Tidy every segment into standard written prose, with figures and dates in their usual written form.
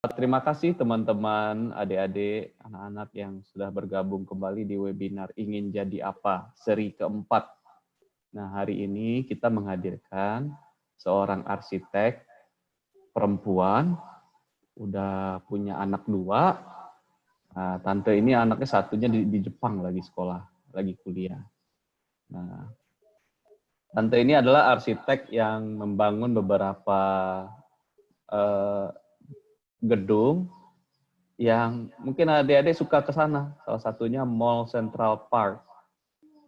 Terima kasih teman-teman, adik-adik, anak-anak yang sudah bergabung kembali di webinar Ingin Jadi Apa, seri keempat. Nah, hari ini kita menghadirkan seorang arsitek perempuan, udah punya anak 2. Nah, tante ini anaknya satunya di Jepang lagi sekolah, lagi kuliah. Nah, tante ini adalah arsitek yang membangun beberapa gedung yang mungkin adik-adik suka ke sana. Salah satunya Mall Central Park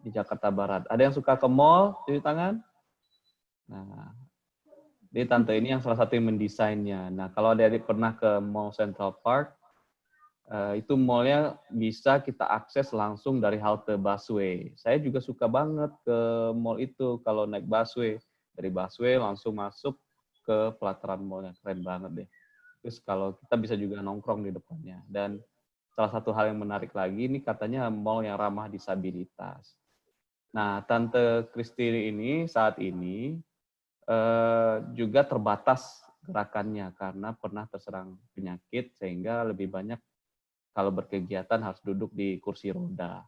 di Jakarta Barat. Ada yang suka ke mall? Cuci tangan? Nah, jadi tante ini yang salah satu yang mendesainnya. Nah, kalau adik-adik pernah ke Mall Central Park, itu mallnya bisa kita akses langsung dari halte busway. Saya juga suka banget ke mall itu kalau naik busway. Dari busway langsung masuk ke pelataran mallnya. Keren banget deh. Terus kalau kita bisa juga nongkrong di depannya. Dan salah satu hal yang menarik lagi, ini katanya mall yang ramah disabilitas. Nah, Tante Christy ini saat ini juga terbatas gerakannya karena pernah terserang penyakit sehingga lebih banyak kalau berkegiatan harus duduk di kursi roda.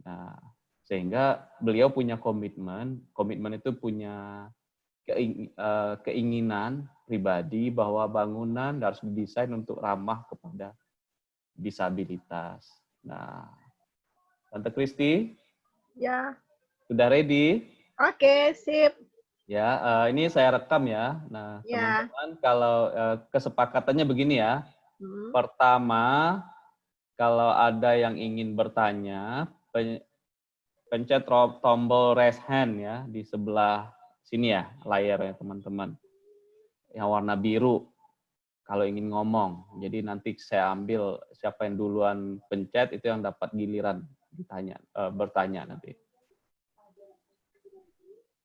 Nah, sehingga beliau punya komitmen itu punya keinginan pribadi bahwa bangunan harus didesain untuk ramah kepada disabilitas. Nah, Tante Christy, ya, sudah ready? oke, sip. Ya, ini saya rekam ya. Nah, Ya. teman-teman, kalau kesepakatannya begini ya. Pertama, kalau ada yang ingin bertanya, pencet tombol raise hand ya di sebelah sini ya layarnya teman-teman. Yang warna biru kalau ingin ngomong. Jadi nanti saya ambil siapa yang duluan pencet itu yang dapat giliran bertanya nanti.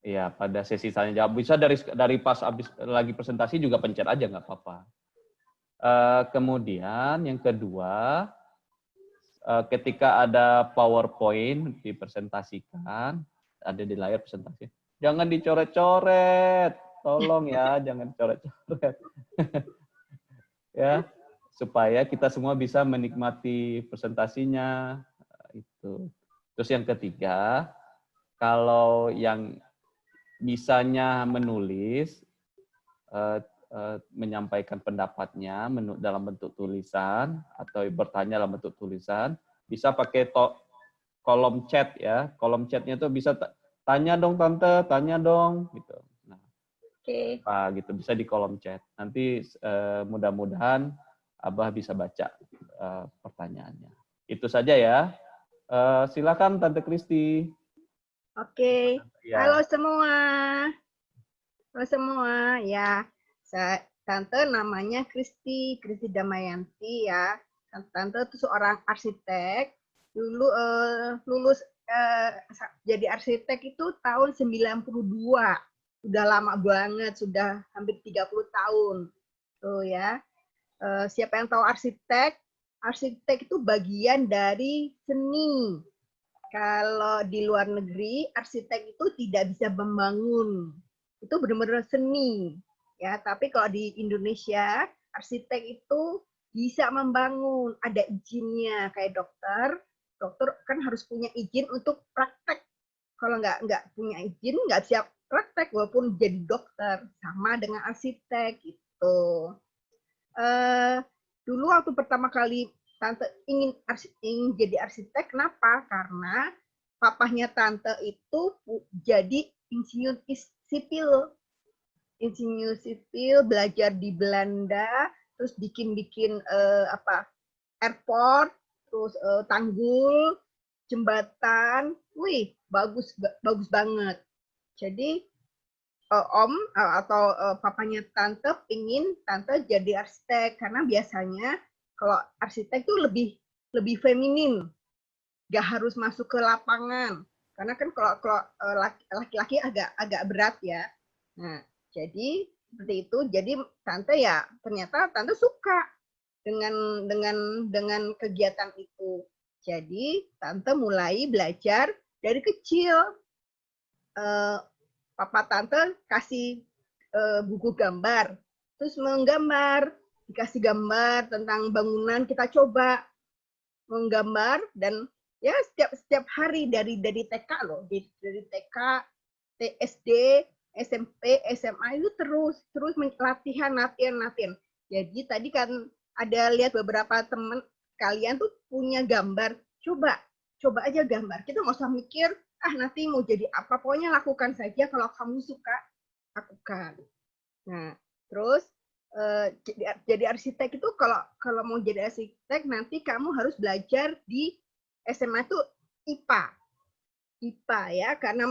Iya, pada sesi tanya jawab bisa dari pas habis lagi presentasi juga pencet aja nggak apa-apa. Kemudian yang kedua, ketika ada PowerPoint dipresentasikan, ada di layar presentasi, jangan dicoret-coret, tolong ya, jangan coret-coret, ya, supaya kita semua bisa menikmati presentasinya. Itu. Terus yang ketiga, kalau yang bisanya menulis, menyampaikan pendapatnya dalam bentuk tulisan atau bertanya dalam bentuk tulisan, bisa pakai kolom chat ya. Kolom chatnya itu bisa tanya dong tante, tanya dong gitu. Nah, gitu bisa di kolom chat. Nanti mudah-mudahan Abah bisa baca pertanyaannya. Itu saja ya. Silakan Tante Christy. Oke. Ya. Halo semua. Halo semua. Ya, Tante namanya Kristi Damayanti ya. Tante itu seorang arsitek. Dulu lulus jadi arsitek itu tahun 92. Udah lama banget, sudah hampir 30 tahun. Tuh ya. Siapa yang tahu arsitek? Arsitek itu bagian dari seni. Kalau di luar negeri, arsitek itu tidak bisa membangun. Itu benar-benar seni. Ya, tapi kalau di Indonesia, arsitek itu bisa membangun, ada izinnya kayak dokter. Dokter kan harus punya izin untuk praktek. Kalau nggak punya izin, nggak siap praktek walaupun jadi dokter. Sama dengan arsitek gitu. Dulu waktu pertama kali Tante ingin jadi arsitek, kenapa? Karena papahnya Tante itu jadi insinyur sipil. Insinyur sipil, belajar di Belanda, terus bikin-bikin airport, terus tanggul, jembatan. Wih, bagus banget. Jadi om atau papanya tante ingin tante jadi arsitek karena biasanya kalau arsitek tuh lebih feminin, gak harus masuk ke lapangan karena kan kalau laki-laki agak berat ya. Nah, jadi seperti itu. Jadi tante ya ternyata tante suka dengan kegiatan itu. Jadi tante mulai belajar dari kecil. Papa tante kasih buku gambar, terus menggambar. dikasih gambar tentang bangunan, kita coba menggambar dan ya setiap hari dari TK loh, dari TK, SD, SMP, SMA itu terus latihan. Jadi tadi kan ada lihat beberapa teman kalian tuh punya gambar, coba aja gambar. Kita nggak usah mikir nanti mau jadi apa, pokoknya lakukan saja. Kalau kamu suka, lakukan. Nah, terus jadi arsitek itu kalau mau jadi arsitek nanti kamu harus belajar di SMA itu IPA ya, karena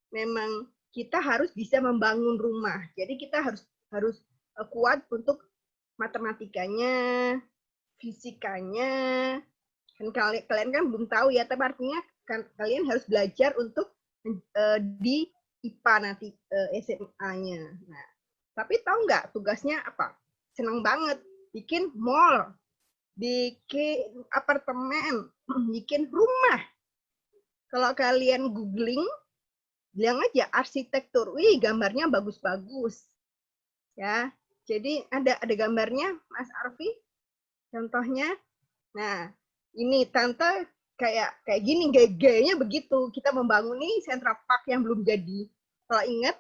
memang kita harus bisa membangun rumah. Jadi kita harus kuat untuk matematikanya, fisikanya. Kan kalian kan belum tahu ya, tapi artinya kan kalian harus belajar untuk di IPA nanti SMA-nya. Nah, tapi tahu nggak tugasnya apa? Senang banget. Bikin mall, bikin apartemen, bikin rumah. Kalau kalian googling, bilang aja arsitektur. Wih, gambarnya bagus-bagus. Ya, jadi ada gambarnya, Mas Arfi. Contohnya, nah ini tante kayak gini, gayanya begitu. Kita membangun nih Central Park yang belum jadi. Kalau ingat,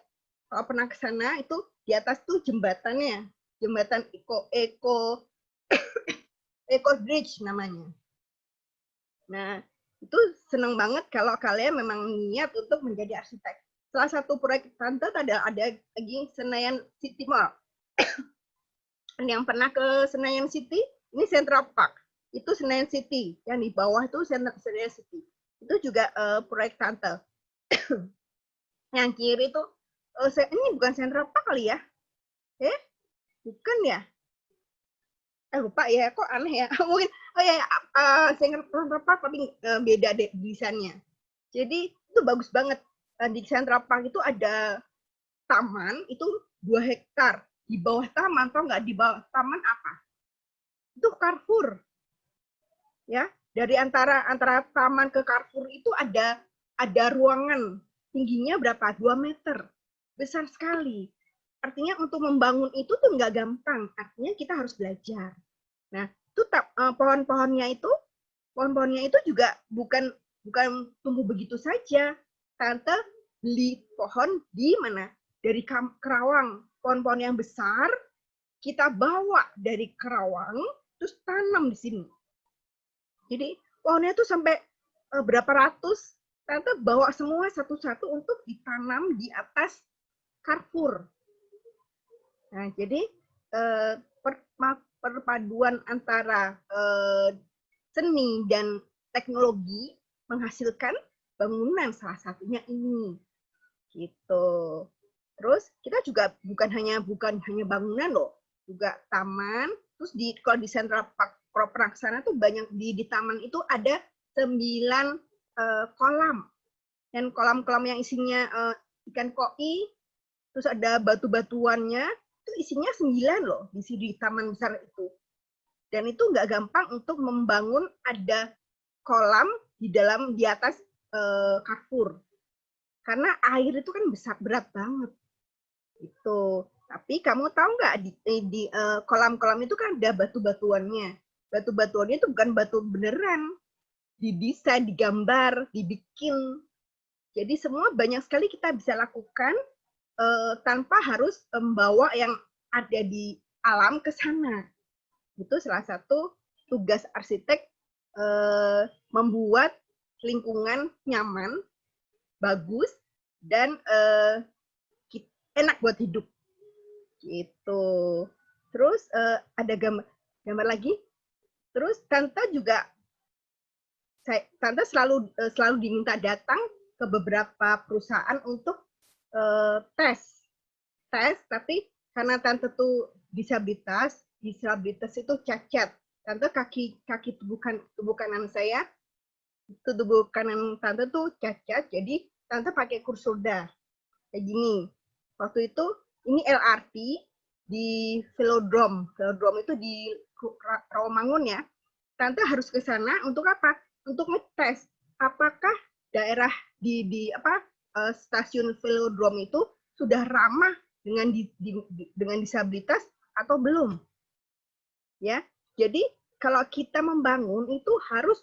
kalau pernah ke sana itu di atas tuh jembatannya, jembatan Eco Bridge namanya. Nah, itu senang banget kalau kalian memang niat untuk menjadi arsitek. Salah satu proyek tante ada lagi Senayan City Mall. Yang pernah ke Senayan City, ini Central Park. Itu Senayan City. Yang di bawah itu Senayan City. Itu juga proyek tante. Yang kiri itu, ini bukan Central Park kali ya? Bukan ya? Lupa ya, kok aneh ya. Mungkin, Central Park tapi beda deh desainnya. Jadi itu bagus banget. Di Central Park itu ada taman, itu 2 hektar. Di bawah taman, atau nggak di bawah taman apa? Itu Carrefour. Ya, dari antara taman ke Carrefour itu ada ruangan. Tingginya berapa? 2 meter. Besar sekali. Artinya untuk membangun itu tuh nggak gampang. Artinya kita harus belajar. Nah, itu pohon-pohonnya itu juga bukan tumbuh begitu saja. Tante beli pohon di mana? Dari Kerawang. Pohon-pohon yang besar kita bawa dari Kerawang terus tanam di sini. Jadi pohonnya itu sampai berapa ratus, Tante bawa semua satu-satu untuk ditanam di atas Carrefour. Nah, jadi perpaduan antara seni dan teknologi menghasilkan bangunan, salah satunya ini. Gitu. Terus kita juga bukan hanya bangunan loh, juga taman. Terus kalau di Central Park Praksana tuh banyak di taman itu ada 9 kolam. Dan kolam-kolam yang isinya ikan koi, terus ada batu-batuannya, itu isinya 9 loh di taman besar itu. Dan itu nggak gampang untuk membangun ada kolam di atas Carrefour. Karena air itu kan berat banget. Itu. Tapi kamu tahu nggak di kolam-kolam itu kan ada batu-batuannya. Batu-batuannya itu bukan batu beneran. Didesain, digambar, dibikin. Jadi semua banyak sekali kita bisa lakukan tanpa harus membawa yang ada di alam ke sana. Itu salah satu tugas arsitek, membuat lingkungan nyaman, bagus, dan enak buat hidup. Gitu. Terus ada gambar lagi. Terus Tante juga, Tante selalu diminta datang ke beberapa perusahaan untuk tes, tapi karena Tante tuh disabilitas itu cacat. Tante kaki tubuh kanan saya, tubuh kanan Tante tuh cacat, jadi Tante pakai kursi roda kayak gini. Waktu itu ini LRT di Velodrome itu di Rawamangun ya. Tante harus ke sana untuk apa? Untuk ngetes apakah daerah di stasiun Velodrome itu sudah ramah dengan disabilitas atau belum. ya. Jadi kalau kita membangun itu harus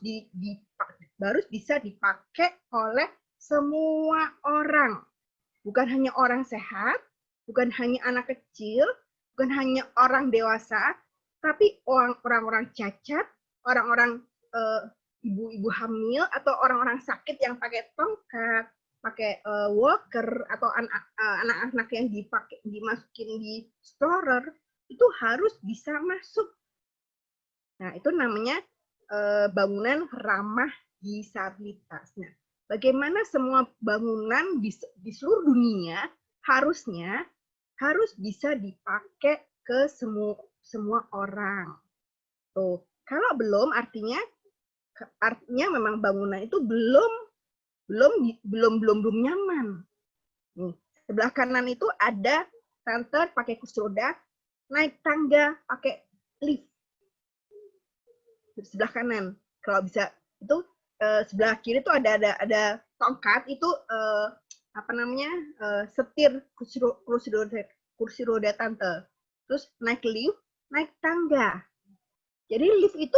bisa dipakai oleh semua orang, bukan hanya orang sehat, bukan hanya anak kecil, bukan hanya orang dewasa, tapi orang-orang cacat, orang-orang ibu-ibu hamil atau orang-orang sakit yang pakai tongkat, pakai walker atau anak-anak yang dimasukin di stroller itu harus bisa masuk. Nah, itu namanya bangunan ramah disabilitas. Nah, bagaimana semua bangunan di seluruh dunia harus bisa dipakai ke semua orang. Tuh, kalau belum artinya memang bangunan itu belum nyaman. Nih, sebelah kanan itu ada tante pakai kursi roda, naik tangga pakai lift. Sebelah kanan, kalau bisa itu sebelah kiri itu ada tongkat itu setir kursi roda tante. Terus naik lift, naik tangga. Jadi lift itu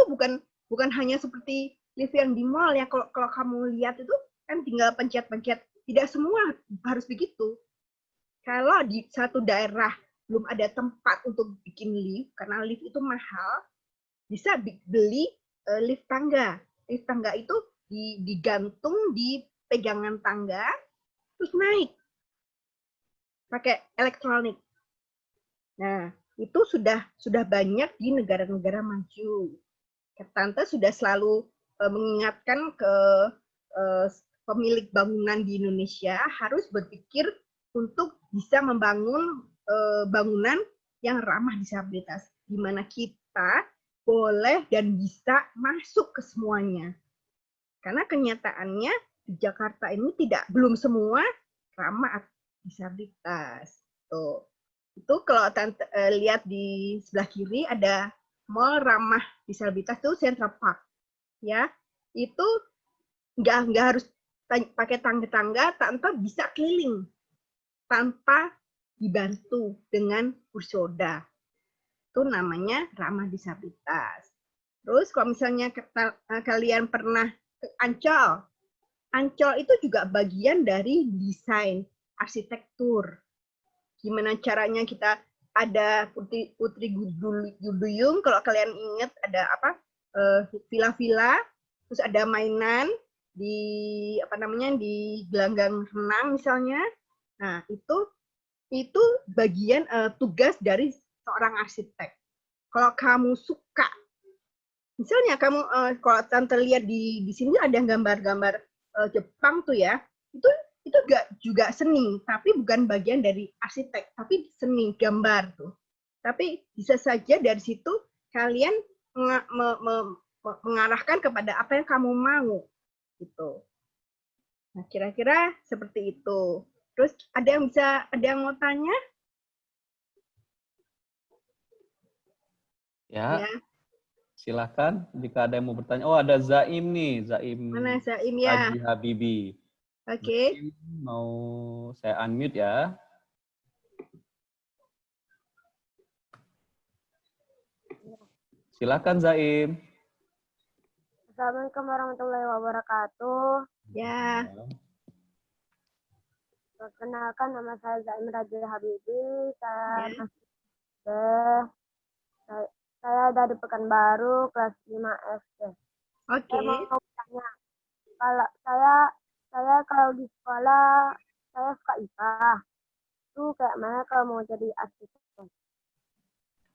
bukan hanya seperti lift yang di mall ya. Kalau kamu lihat itu kan tinggal pencet-pencet. Tidak semua harus begitu. Kalau di satu daerah belum ada tempat untuk bikin lift, karena lift itu mahal, bisa beli lift tangga. Lift tangga itu digantung di pegangan tangga, terus naik pakai elektronik. Nah, itu sudah banyak di negara-negara maju. Tante sudah selalu mengingatkan ke pemilik bangunan di Indonesia harus berpikir untuk bisa membangun bangunan yang ramah disabilitas, di mana kita boleh dan bisa masuk ke semuanya. Karena kenyataannya di Jakarta ini belum semua ramah disabilitas. Tuh. Itu kalau Tante lihat di sebelah kiri ada mall ramah disabilitas itu Central Park. Ya, itu nggak harus pakai tangga-tangga, Tante bisa keliling tanpa dibantu dengan kursi roda. Itu namanya ramah disabilitas. Terus kalau misalnya kalian pernah ke Ancol, Ancol itu juga bagian dari desain arsitektur. Gimana caranya kita ada Putri Guduyung, kalau kalian ingat ada villa-villa, terus ada mainan di di gelanggang renang misalnya. Nah, itu bagian tugas dari seorang arsitek. Kalau kamu suka, misalnya kamu kalau Tante lihat di sini ada gambar-gambar Jepang tuh ya, itu juga seni, tapi bukan bagian dari arsitek, tapi seni gambar tuh. Tapi bisa saja dari situ kalian mengarahkan kepada apa yang kamu mau, gitu. Nah, kira-kira seperti itu. Terus ada yang mau tanya? Ya. Silakan jika ada yang mau bertanya. Oh, ada Zaim nih, Zaim. Mana Zaim ya? Haji Habibi. Oke. Mau saya unmute ya. Silakan Zaim. Assalamualaikum warahmatullahi wabarakatuh. Ya. Perkenalkan, nama saya Zaim Haji Habibi. Saya dari Pekanbaru, kelas 5 SD. Oke. Saya mau tanya, kalau saya kalau di sekolah saya suka IPA. Itu kayak mana kalau mau jadi arsitek?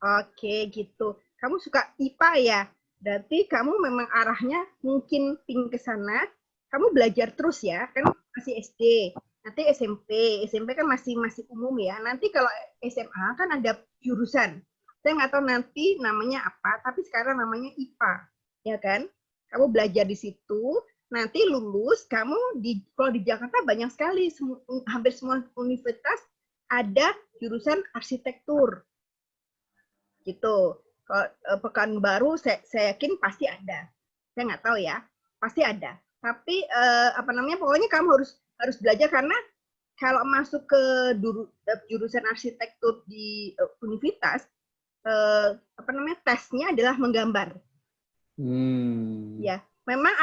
Oke, gitu. Kamu suka IPA ya? Berarti kamu memang arahnya mungkin pingin ke sana. Kamu belajar terus ya, kan masih SD. Nanti SMP kan masih umum ya. Nanti kalau SMA kan ada jurusan. Saya nggak tahu nanti namanya apa, tapi sekarang namanya IPA, ya kan? Kamu belajar di situ, nanti lulus, kamu kalau di Jakarta banyak sekali, hampir semua universitas ada jurusan arsitektur, gitu. Kalau Pekanbaru, saya yakin pasti ada. Saya nggak tahu ya, pasti ada. Tapi pokoknya kamu harus belajar karena kalau masuk ke jurusan arsitektur di universitas apa namanya, tesnya adalah menggambar. Ya, memang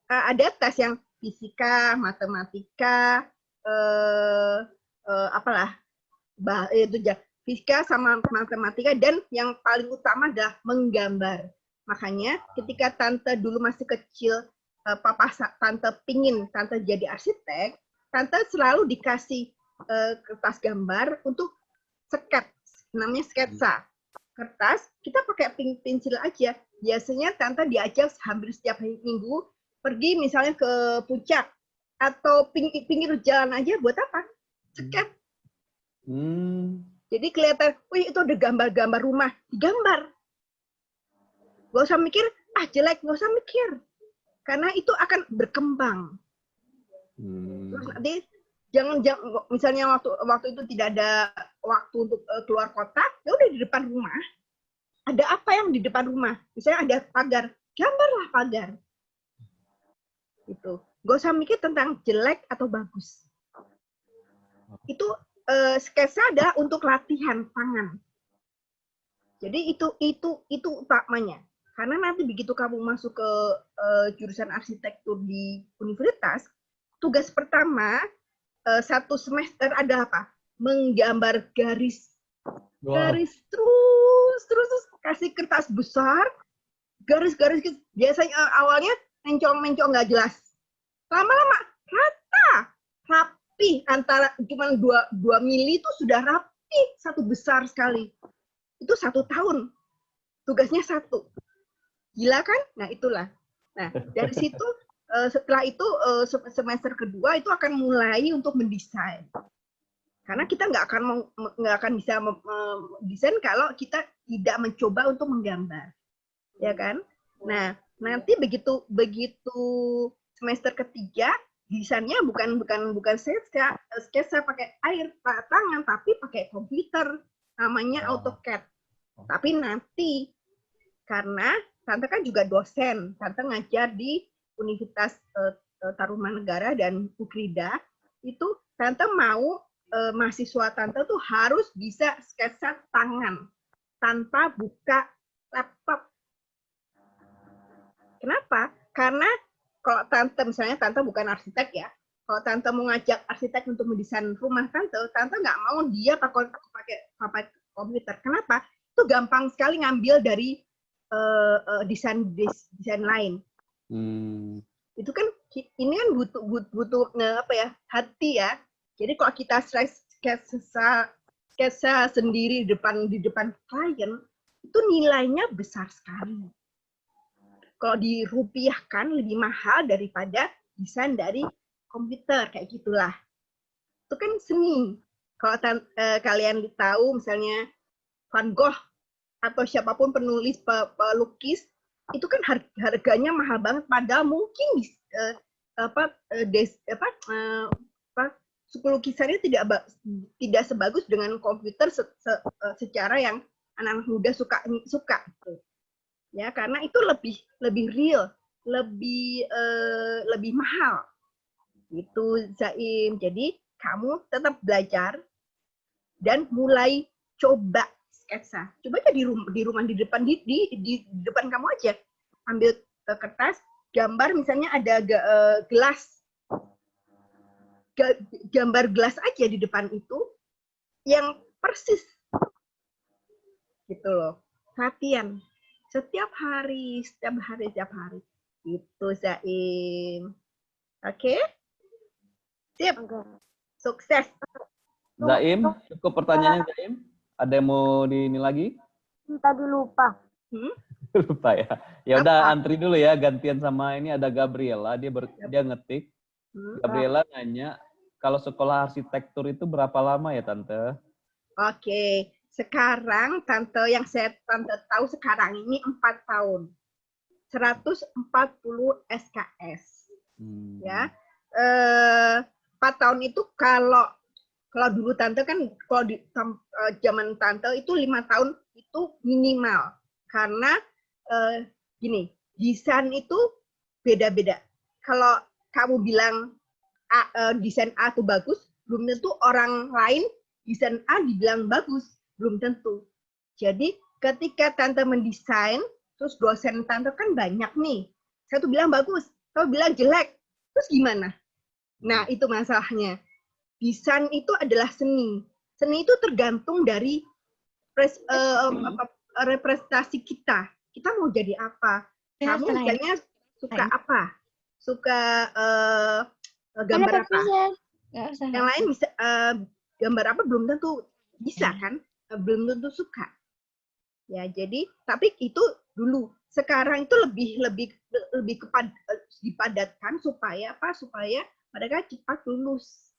ada tes yang fisika, matematika, apalah, itu fisika sama matematika, dan yang paling utama adalah menggambar. Makanya ketika tante dulu masih kecil, tante pingin tante jadi arsitek, tante selalu dikasih kertas gambar untuk sketsa, namanya sketsa. Kertas, kita pakai pensil aja. Biasanya tante diajak hampir setiap minggu pergi misalnya ke puncak atau pinggir jalan aja, buat apa? Sket. Jadi kelihatan, wih itu ada gambar-gambar rumah, digambar. Gak usah mikir, jelek, gak usah mikir. Karena itu akan berkembang. Terus nanti jangan misalnya waktu itu tidak ada waktu untuk keluar kota, ya udah di depan rumah. Ada apa yang di depan rumah? Misalnya ada pagar, gambarlah pagar. Itu. Gak usah mikir tentang jelek atau bagus. Itu sketsa adalah untuk latihan tangan. Jadi itu utamanya. Karena nanti begitu kamu masuk ke jurusan arsitektur di universitas, tugas pertama satu semester ada apa? Menggambar garis. Garis terus kasih kertas besar, garis-garis. Biasanya awalnya mencong-mencong nggak jelas. Lama-lama rapi, antara cuma 2 mili itu sudah rapi, satu besar sekali. Itu 1 tahun. Tugasnya 1. Gila kan? Nah, itulah. Nah, dari situ setelah itu semester kedua itu akan mulai untuk mendesain. Karena kita nggak akan bisa mendesain kalau kita tidak mencoba untuk menggambar. Ya kan? Nah, nanti begitu semester ketiga, desainnya bukan sketsa pakai air tangan, tapi pakai komputer, namanya AutoCAD. Tapi nanti karena tante kan juga dosen, tante ngajar di Universitas Tarumanegara dan Ukrida, itu tante mau mahasiswa tante tuh harus bisa sketsa tangan tanpa buka laptop. Kenapa? Karena kalau tante, misalnya tante bukan arsitek ya, kalau tante mau ngajak arsitek untuk mendesain rumah tante nggak mau dia pakai komputer. Kenapa? Itu gampang sekali ngambil dari desain lain. Itu kan ini kan butuh apa ya, hati ya. Jadi kalau kita sketsa sendiri di depan klien, itu nilainya besar sekali. Kalau dirupiahkan lebih mahal daripada desain dari komputer, kayak gitulah. Itu kan seni. Kalau kalian tahu misalnya Van Gogh atau siapapun penulis pelukis, itu kan harganya mahal banget, padahal mungkin lukisannya tidak sebagus dengan komputer secara yang anak-anak muda suka gitu. Ya, karena itu lebih real, lebih mahal. Itu Zaim. Jadi kamu tetap belajar dan mulai coba sketsa. Coba aja di rumah di depan kamu aja. Ambil kertas, gambar misalnya ada gelas. Gambar gelas aja di depan itu yang persis. Gitu loh. Latihan. Setiap hari. Itu Zaim. Oke? Sip. Sukses. Zaim, cukup pertanyaannya Zaim? Ada yang mau ini lagi? Tadi lupa. Lupa ya. Ya udah antri dulu ya, gantian sama ini ada Gabriela, dia ngetik. Gabriela nanya, kalau sekolah arsitektur itu berapa lama ya Tante? Oke. Sekarang yang tante tahu sekarang ini 4 tahun. 140 SKS. Ya. 4 tahun itu kalau dulu tante kan, kalau di zaman tante itu 5 tahun itu minimal. Karena gini, desain itu beda-beda. Kalau kamu bilang desain A itu bagus, belum tentu orang lain desain A dibilang bagus. Belum tentu. Jadi ketika tante mendesain, terus dosen tante kan banyak nih. Satu bilang bagus, satu bilang jelek. Terus gimana? Nah, itu masalahnya. Desain itu adalah seni. Seni itu tergantung dari representasi kita. Kita mau jadi apa? Kamu misalnya suka apa? Suka gambar apa? Yang lain bisa gambar apa belum tentu bisa kan? Belum tentu suka. Ya, jadi tapi itu dulu. Sekarang itu lebih kepada dipadatkan supaya apa? Supaya mereka cepat lulus.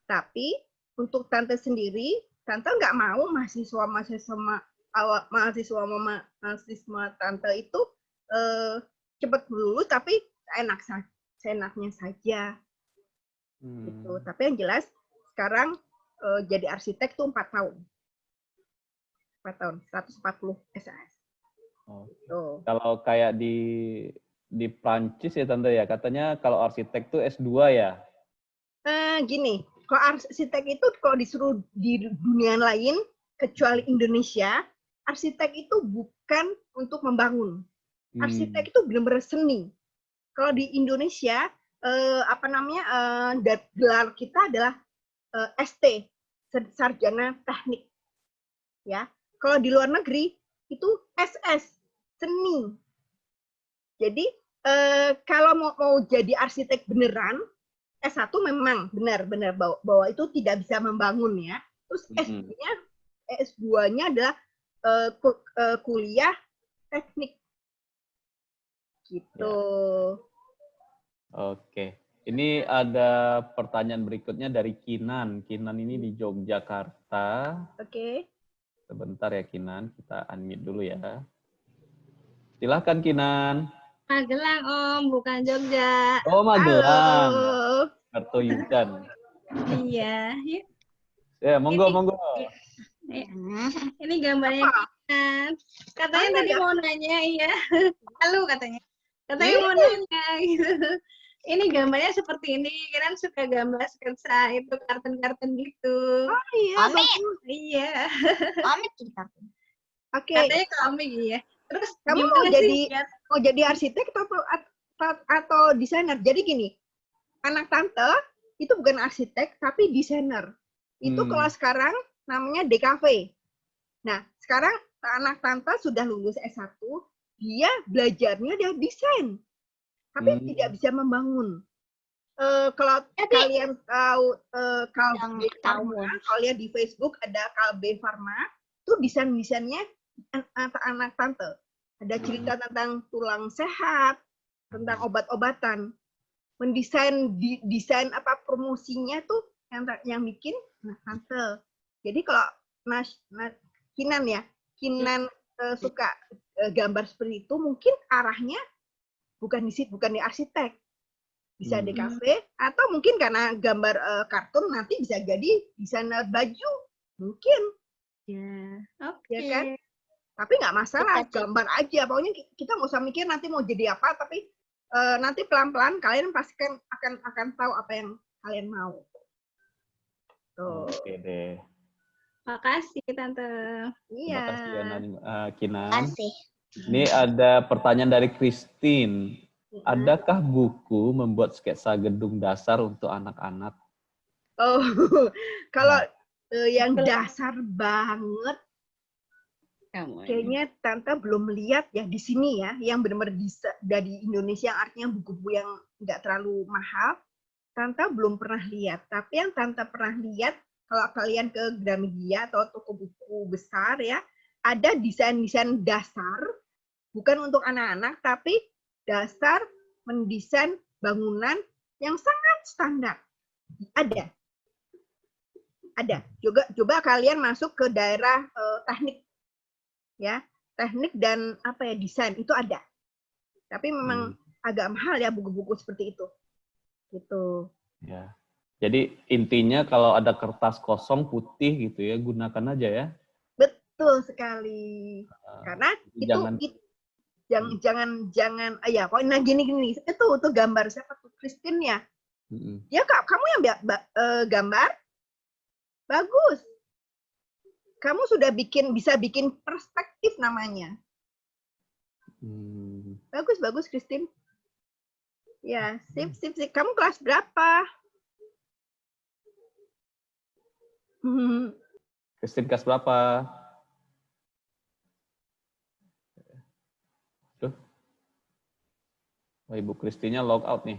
Tapi untuk tante sendiri, tante nggak mau mahasiswa tante itu cepat lulus, tapi seenaknya saja. Gitu. Tapi yang jelas sekarang jadi arsitek tuh 4 tahun. 4 tahun, 140 SHS. Oh. Kalau kayak di Prancis ya tante ya, katanya kalau arsitek tuh S2 ya? Gini, kalau arsitek itu kalau disuruh di dunia lain kecuali Indonesia, arsitek itu bukan untuk membangun. Arsitek itu benar-benar seni. Kalau di Indonesia gelar kita adalah ST, sarjana teknik. Ya. Kalau di luar negeri itu SS, seni. Jadi kalau mau jadi arsitek beneran, S1 memang benar-benar bahwa itu tidak bisa membangun ya. Terus S2-nya adalah kuliah teknik. Gitu. Oke. Ini ada pertanyaan berikutnya dari Kinan. Kinan ini di Yogyakarta. Oke. Sebentar ya Kinan, kita unmute dulu ya. Silahkan Kinan. Magelang Om, bukan Jogja. Oh Magelang. Halo. Karto Yudan. Iya. Ya, monggo. Ini gambarnya Kinan. Katanya tadi mau nanya, iya. Halo katanya. Katanya mau nanya gitu. Ini gambarnya seperti ini. Kinan suka gambar sketsa itu kartun-kartun gitu. Oh iya. Iya. Komik kita. Oke. Katanya komik ya. Terus Kamu mau jadi arsitek atau desainer? Jadi gini, anak tante itu bukan arsitek tapi desainer. Itu kalau sekarang namanya DKV. Nah, sekarang anak tante sudah lulus S1, dia belajarnya dia desain. Tapi tidak bisa membangun. Kalau kalian tahu Kalbe Pharma, kalau lihat di Facebook ada Kalbe Pharma, itu desain-desainnya anak tante. Ada cerita tentang tulang sehat, tentang obat-obatan. Mendesain apa promosinya tuh yang bikin tante. Jadi kalau Kinan suka gambar seperti itu, mungkin arahnya bukan di arsitek. Bisa di kafe, atau mungkin karena gambar kartun nanti bisa jadi desainer baju. Mungkin. Ya, oke. Ya kan? Tapi nggak masalah, gambar aja. Pokoknya kita nggak usah mikir nanti mau jadi apa, tapi nanti pelan-pelan kalian pasti akan tahu apa yang kalian mau. Tuh. Oke deh. Makasih Tante. Iya. Terima kasih Kinan. Kasih. Ini ada pertanyaan dari Christine. Adakah buku membuat sketsa gedung dasar untuk anak-anak? Oh, kalau yang dasar banget, kayaknya Tante belum lihat ya di sini ya, yang benar-benar dari Indonesia, artinya buku-buku yang nggak terlalu mahal, Tante belum pernah lihat. Tapi yang Tante pernah lihat, kalau kalian ke Gramedia atau toko buku besar ya, ada desain-desain dasar, bukan untuk anak-anak, tapi dasar mendesain bangunan yang sangat standar. Ada. Coba kalian masuk ke daerah teknik. Ya, teknik dan desain itu ada. Tapi memang agak mahal ya buku-buku seperti itu. Gitu. Ya. Jadi intinya kalau ada kertas kosong putih gitu ya, gunakan aja ya. Betul sekali. Karena jangan gini itu gambar siapa tuh Christine ya. Ya kamu yang gambar bagus. kamu sudah bisa bikin perspektif namanya. Bagus, Christine. Ya, sip. Kamu kelas berapa? Christine kelas berapa? Tuh. Oh, Ibu Christine-nya log out nih.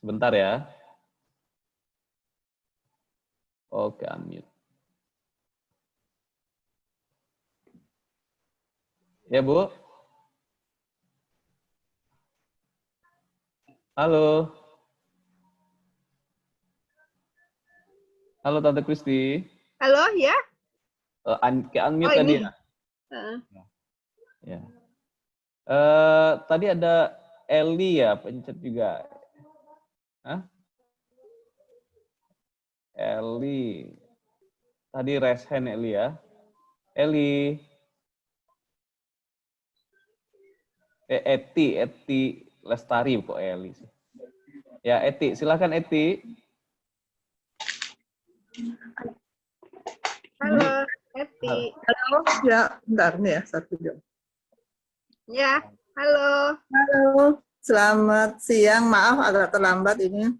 Sebentar ya. Oke, unmute. Ya, Bu. Halo. Halo, Tante Kristi. Halo, ya? Kayak unmute Oh, tadi ini. ya. Ya. Tadi ada Eli ya, pencet juga. Hah? Eli. Tadi raise hand Eli ya. Eli. Eti Lestari kok Eli sih. Ya, Eti, silakan Eti. Halo, Eti. Halo, ya, bentar nih ya, satu jam. Ya, halo. Halo, selamat siang. Maaf agak terlambat ini.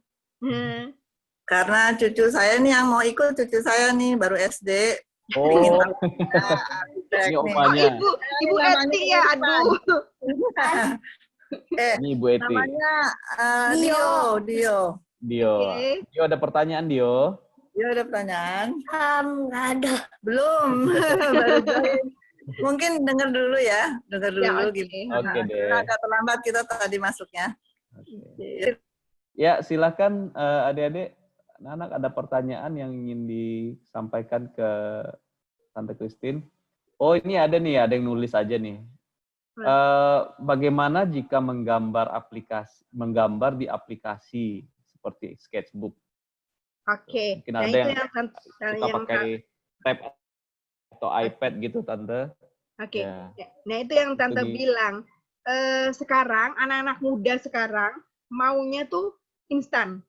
Karena cucu saya nih yang mau ikut, cucu saya nih baru SD. Oh, ini omanya. Ibu Eti ya, aduh. Ini Ibu Eti. Namanya Dio. Dio ada pertanyaan, Dio? Dio ada pertanyaan? Nggak ada. Belum. Baru join. Mungkin dengar dulu ya. Dengar dulu gitu. Oke deh. Agak terlambat kita tadi masuknya. Ya, silakan adik-adik. Anak-anak ada pertanyaan yang ingin disampaikan ke Tante Christine. Oh, ini ada nih, ada yang nulis aja nih. Bagaimana jika menggambar di aplikasi seperti sketchbook? Oke. Mungkin ada yang suka pakai tab atau iPad gitu, Tante. Oke. Ya. Nah, itu yang Tante bilang. Sekarang anak-anak muda sekarang maunya tuh instan.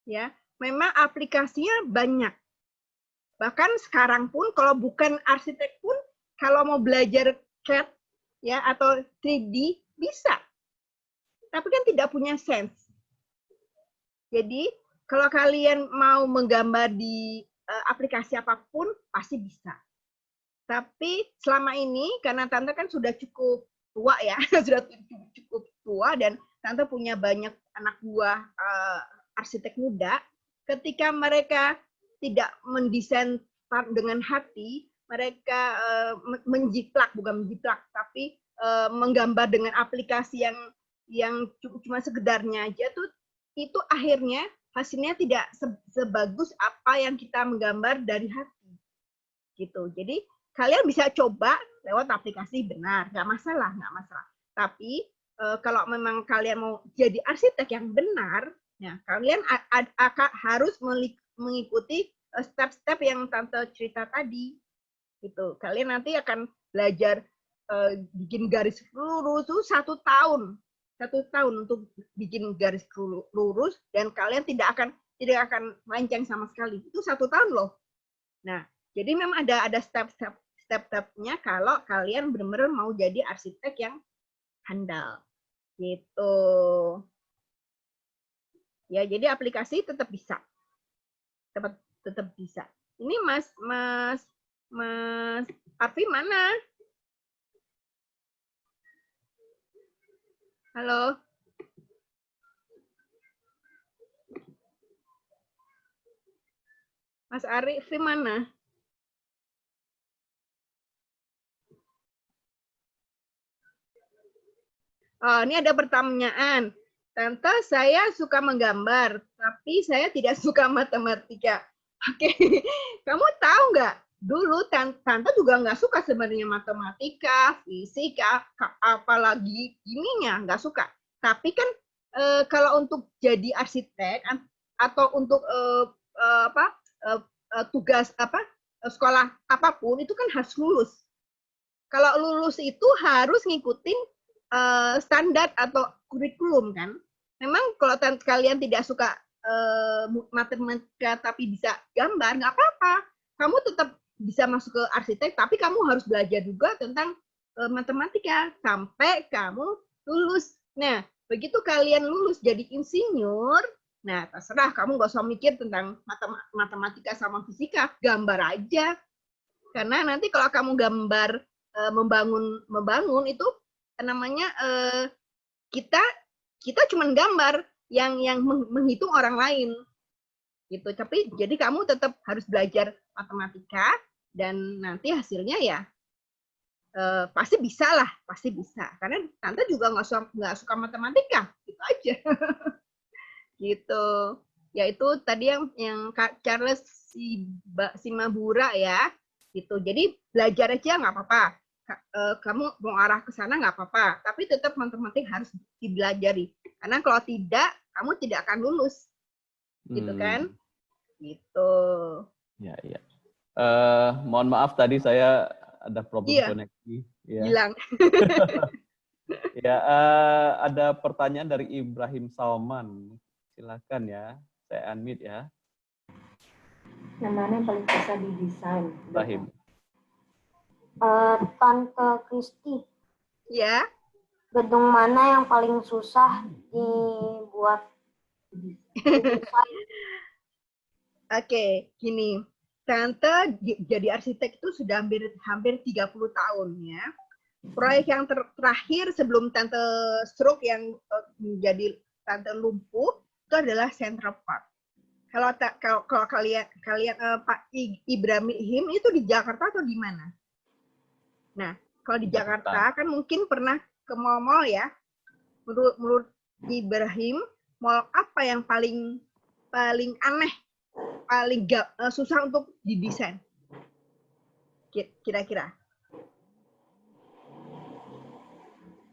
Ya, memang aplikasinya banyak. Bahkan sekarang pun kalau bukan arsitek pun kalau mau belajar CAD ya atau 3D bisa. Tapi kan tidak punya sense. Jadi kalau kalian mau menggambar di aplikasi apapun pasti bisa. Tapi selama ini karena Tante kan sudah cukup tua ya, sudah cukup tua dan Tante punya banyak anak buah arsitek muda, ketika mereka tidak mendesain dengan hati, mereka bukan menjiplak, tapi menggambar dengan aplikasi yang cuma sekedarnya aja tuh, itu akhirnya hasilnya tidak sebagus apa yang kita menggambar dari hati, gitu. Jadi kalian bisa coba lewat aplikasi, benar, nggak masalah. Tapi kalau memang kalian mau jadi arsitek yang benar, ya, kalian harus mengikuti step-step yang Tante cerita tadi. Gitu. Kalian nanti akan belajar bikin garis lurus tuh 1 tahun. 1 tahun untuk bikin garis lurus dan kalian tidak akan melenceng sama sekali. Itu 1 tahun loh. Nah, jadi memang ada step-stepnya kalau kalian benar-benar mau jadi arsitek yang handal. Gitu. Ya, jadi aplikasi tetap bisa. Tetap bisa. Ini Mas Arfi mana? Halo. Mas Arfi mana? Oh, ini ada pertanyaan. Tante, saya suka menggambar, tapi saya tidak suka matematika. Oke, kamu tahu nggak? Dulu Tante juga nggak suka sebenarnya matematika, fisika, apalagi ininya nggak suka. Tapi kan kalau untuk jadi arsitek atau untuk tugas sekolah apapun itu kan harus lulus. Kalau lulus itu harus ngikutin standar atau kurikulum kan. Memang kalau kalian tidak suka matematika tapi bisa gambar, nggak apa-apa. Kamu tetap bisa masuk ke arsitek, tapi kamu harus belajar juga tentang matematika sampai kamu lulus. Nah, begitu kalian lulus jadi insinyur, nah terserah kamu nggak usah mikir tentang matematika sama fisika, gambar aja. Karena nanti kalau kamu gambar membangun itu namanya kita cuma gambar yang menghitung orang lain gitu. Tapi jadi kamu tetap harus belajar matematika dan nanti hasilnya ya pasti bisa lah, pasti bisa. Karena tante juga nggak suka matematika, gitu aja. Gitu. Yaitu tadi yang Kak Charles Simabura ya. Gitu. Jadi belajar aja nggak apa-apa. Kamu mau arah ke sana nggak apa-apa, tapi tetap matematik harus dibelajari. Karena kalau tidak, kamu tidak akan lulus, gitu kan? Gitu. Ya, ya. Mohon maaf tadi saya ada problem koneksi. Ya. Hilang. Ya, ada pertanyaan dari Ibrahim Salman. Silakan ya, saya unmute ya. Yang mana yang paling susah didesain? Ibrahim. Tante Kristi. Ya. Gedung mana yang paling susah dibuat didesain? Oke, gini. Tante jadi arsitek itu sudah hampir 30 tahun ya. Proyek yang terakhir sebelum Tante stroke yang menjadi Tante lumpuh itu adalah Central Park. Kalau kalian Pak Ibrahim itu di Jakarta atau di mana? Nah, kalau di Jakarta kan mungkin pernah ke mall-mall ya. Menurut Ibrahim, mall apa yang paling aneh, paling susah untuk didesain? Kira-kira?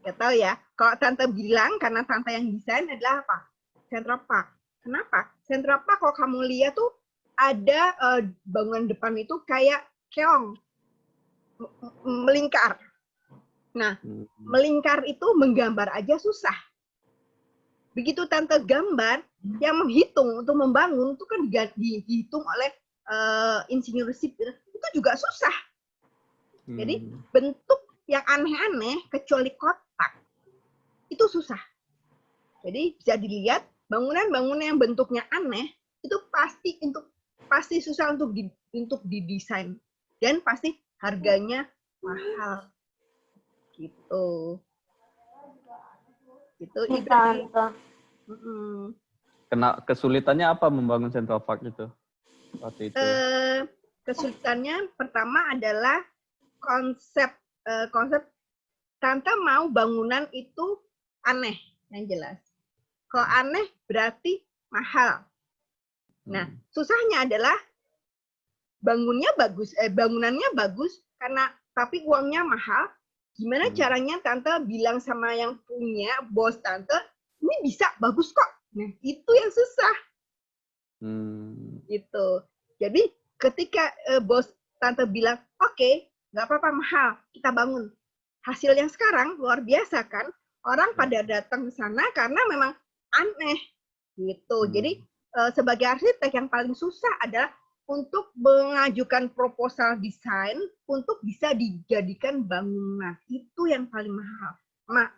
Gak tahu ya. Kalau Tante bilang karena Tante yang desain adalah apa? Central Park. Kenapa? Central Park kalau kamu lihat tuh ada bangunan depan itu kayak keong. Melingkar. Nah, melingkar itu menggambar aja susah. Begitu Tante gambar, yang menghitung untuk membangun itu kan dihitung oleh insinyur sipil, itu juga susah. Jadi bentuk yang aneh-aneh kecuali kotak itu susah. Jadi bisa dilihat bangunan-bangunan yang bentuknya aneh itu pasti susah untuk didesain dan pasti harganya mahal. Gitu. Gitu. Kesulitannya apa membangun Central Park itu? Waktu itu. Kesulitannya pertama adalah konsep Tante mau bangunan itu aneh, yang jelas. Kalau aneh berarti mahal. Nah, susahnya adalah bangunannya bagus tapi uangnya mahal. Gimana caranya Tante bilang sama yang punya bos Tante, ini bisa bagus kok. Nah, itu yang susah. Gitu. Jadi ketika bos Tante bilang, oke, nggak apa-apa mahal, kita bangun. Hasil yang sekarang luar biasa kan? Orang pada datang ke sana karena memang aneh. Gitu. Jadi sebagai arsitek yang paling susah adalah untuk mengajukan proposal desain untuk bisa dijadikan bangunan. Itu yang paling mahal.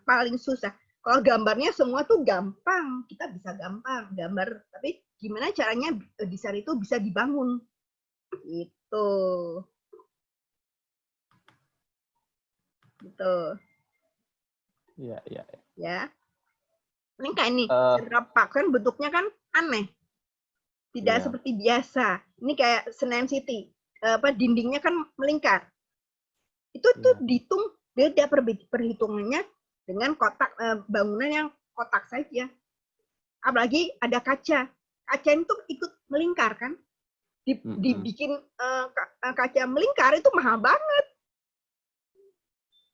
Paling susah. Kalau gambarnya semua tuh gampang. Kita bisa gampang gambar. Tapi gimana caranya desain itu bisa dibangun. Gitu. Gitu. Iya, iya. Ya. Ini kayak ini. Central Park kan bentuknya kan aneh. Tidak seperti biasa. Ini kayak Senayan City. Dindingnya kan melingkar. Itu tuh dihitung beda perhitungannya dengan kotak bangunan yang kotak saja. Apalagi ada kaca. Kaca itu ikut melingkar kan? Dibikin kaca melingkar itu mahal banget.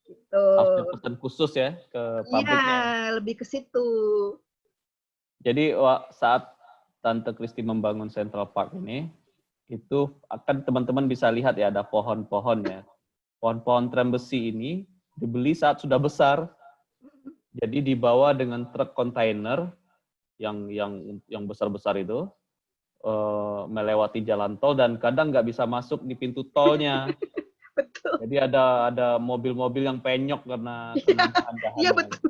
Gitu. Harus pesan khusus ya ke pabriknya. Iya, lebih ke situ. Jadi saat Tante Kristi membangun Central Park ini, itu akan teman-teman bisa lihat ya ada pohon-pohonnya. Pohon-pohon trem besi ini dibeli saat sudah besar, jadi dibawa dengan truk kontainer yang besar-besar itu, melewati jalan tol dan kadang nggak bisa masuk di pintu tolnya. Betul. Jadi ada mobil-mobil yang penyok karena bahan-bahannya. Iya, betul.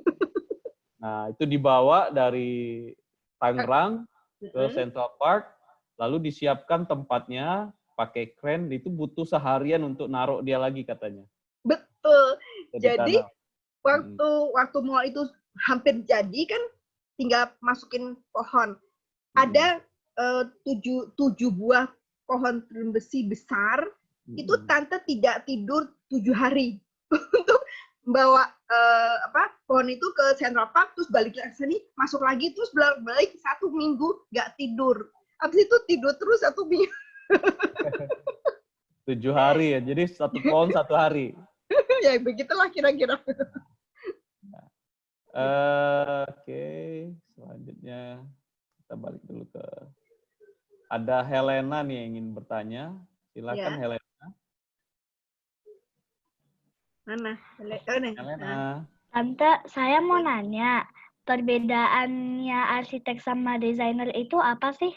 Nah, itu dibawa dari Tangerang ke Central Park, lalu disiapkan tempatnya pakai kren, itu butuh seharian untuk naruh dia lagi katanya. Betul. Jadi waktu mall itu hampir jadi kan, tinggal masukin pohon. Ada 7 buah pohon besi besar. Itu tante tidak tidur 7 hari untuk bawa pohon itu ke Central Park, terus balik ke sini, masuk lagi, terus balik 1 minggu nggak tidur. Habis itu tidur terus 1 minggu. 7 hari ya, jadi 1 pohon 1 hari. Ya begitulah kira-kira. Oke, selanjutnya kita balik dulu ke ada Helena nih yang ingin bertanya. Silakan Ya. Helena. Mana? Helena. Tante, saya mau nanya, perbedaannya arsitek sama desainer itu apa sih?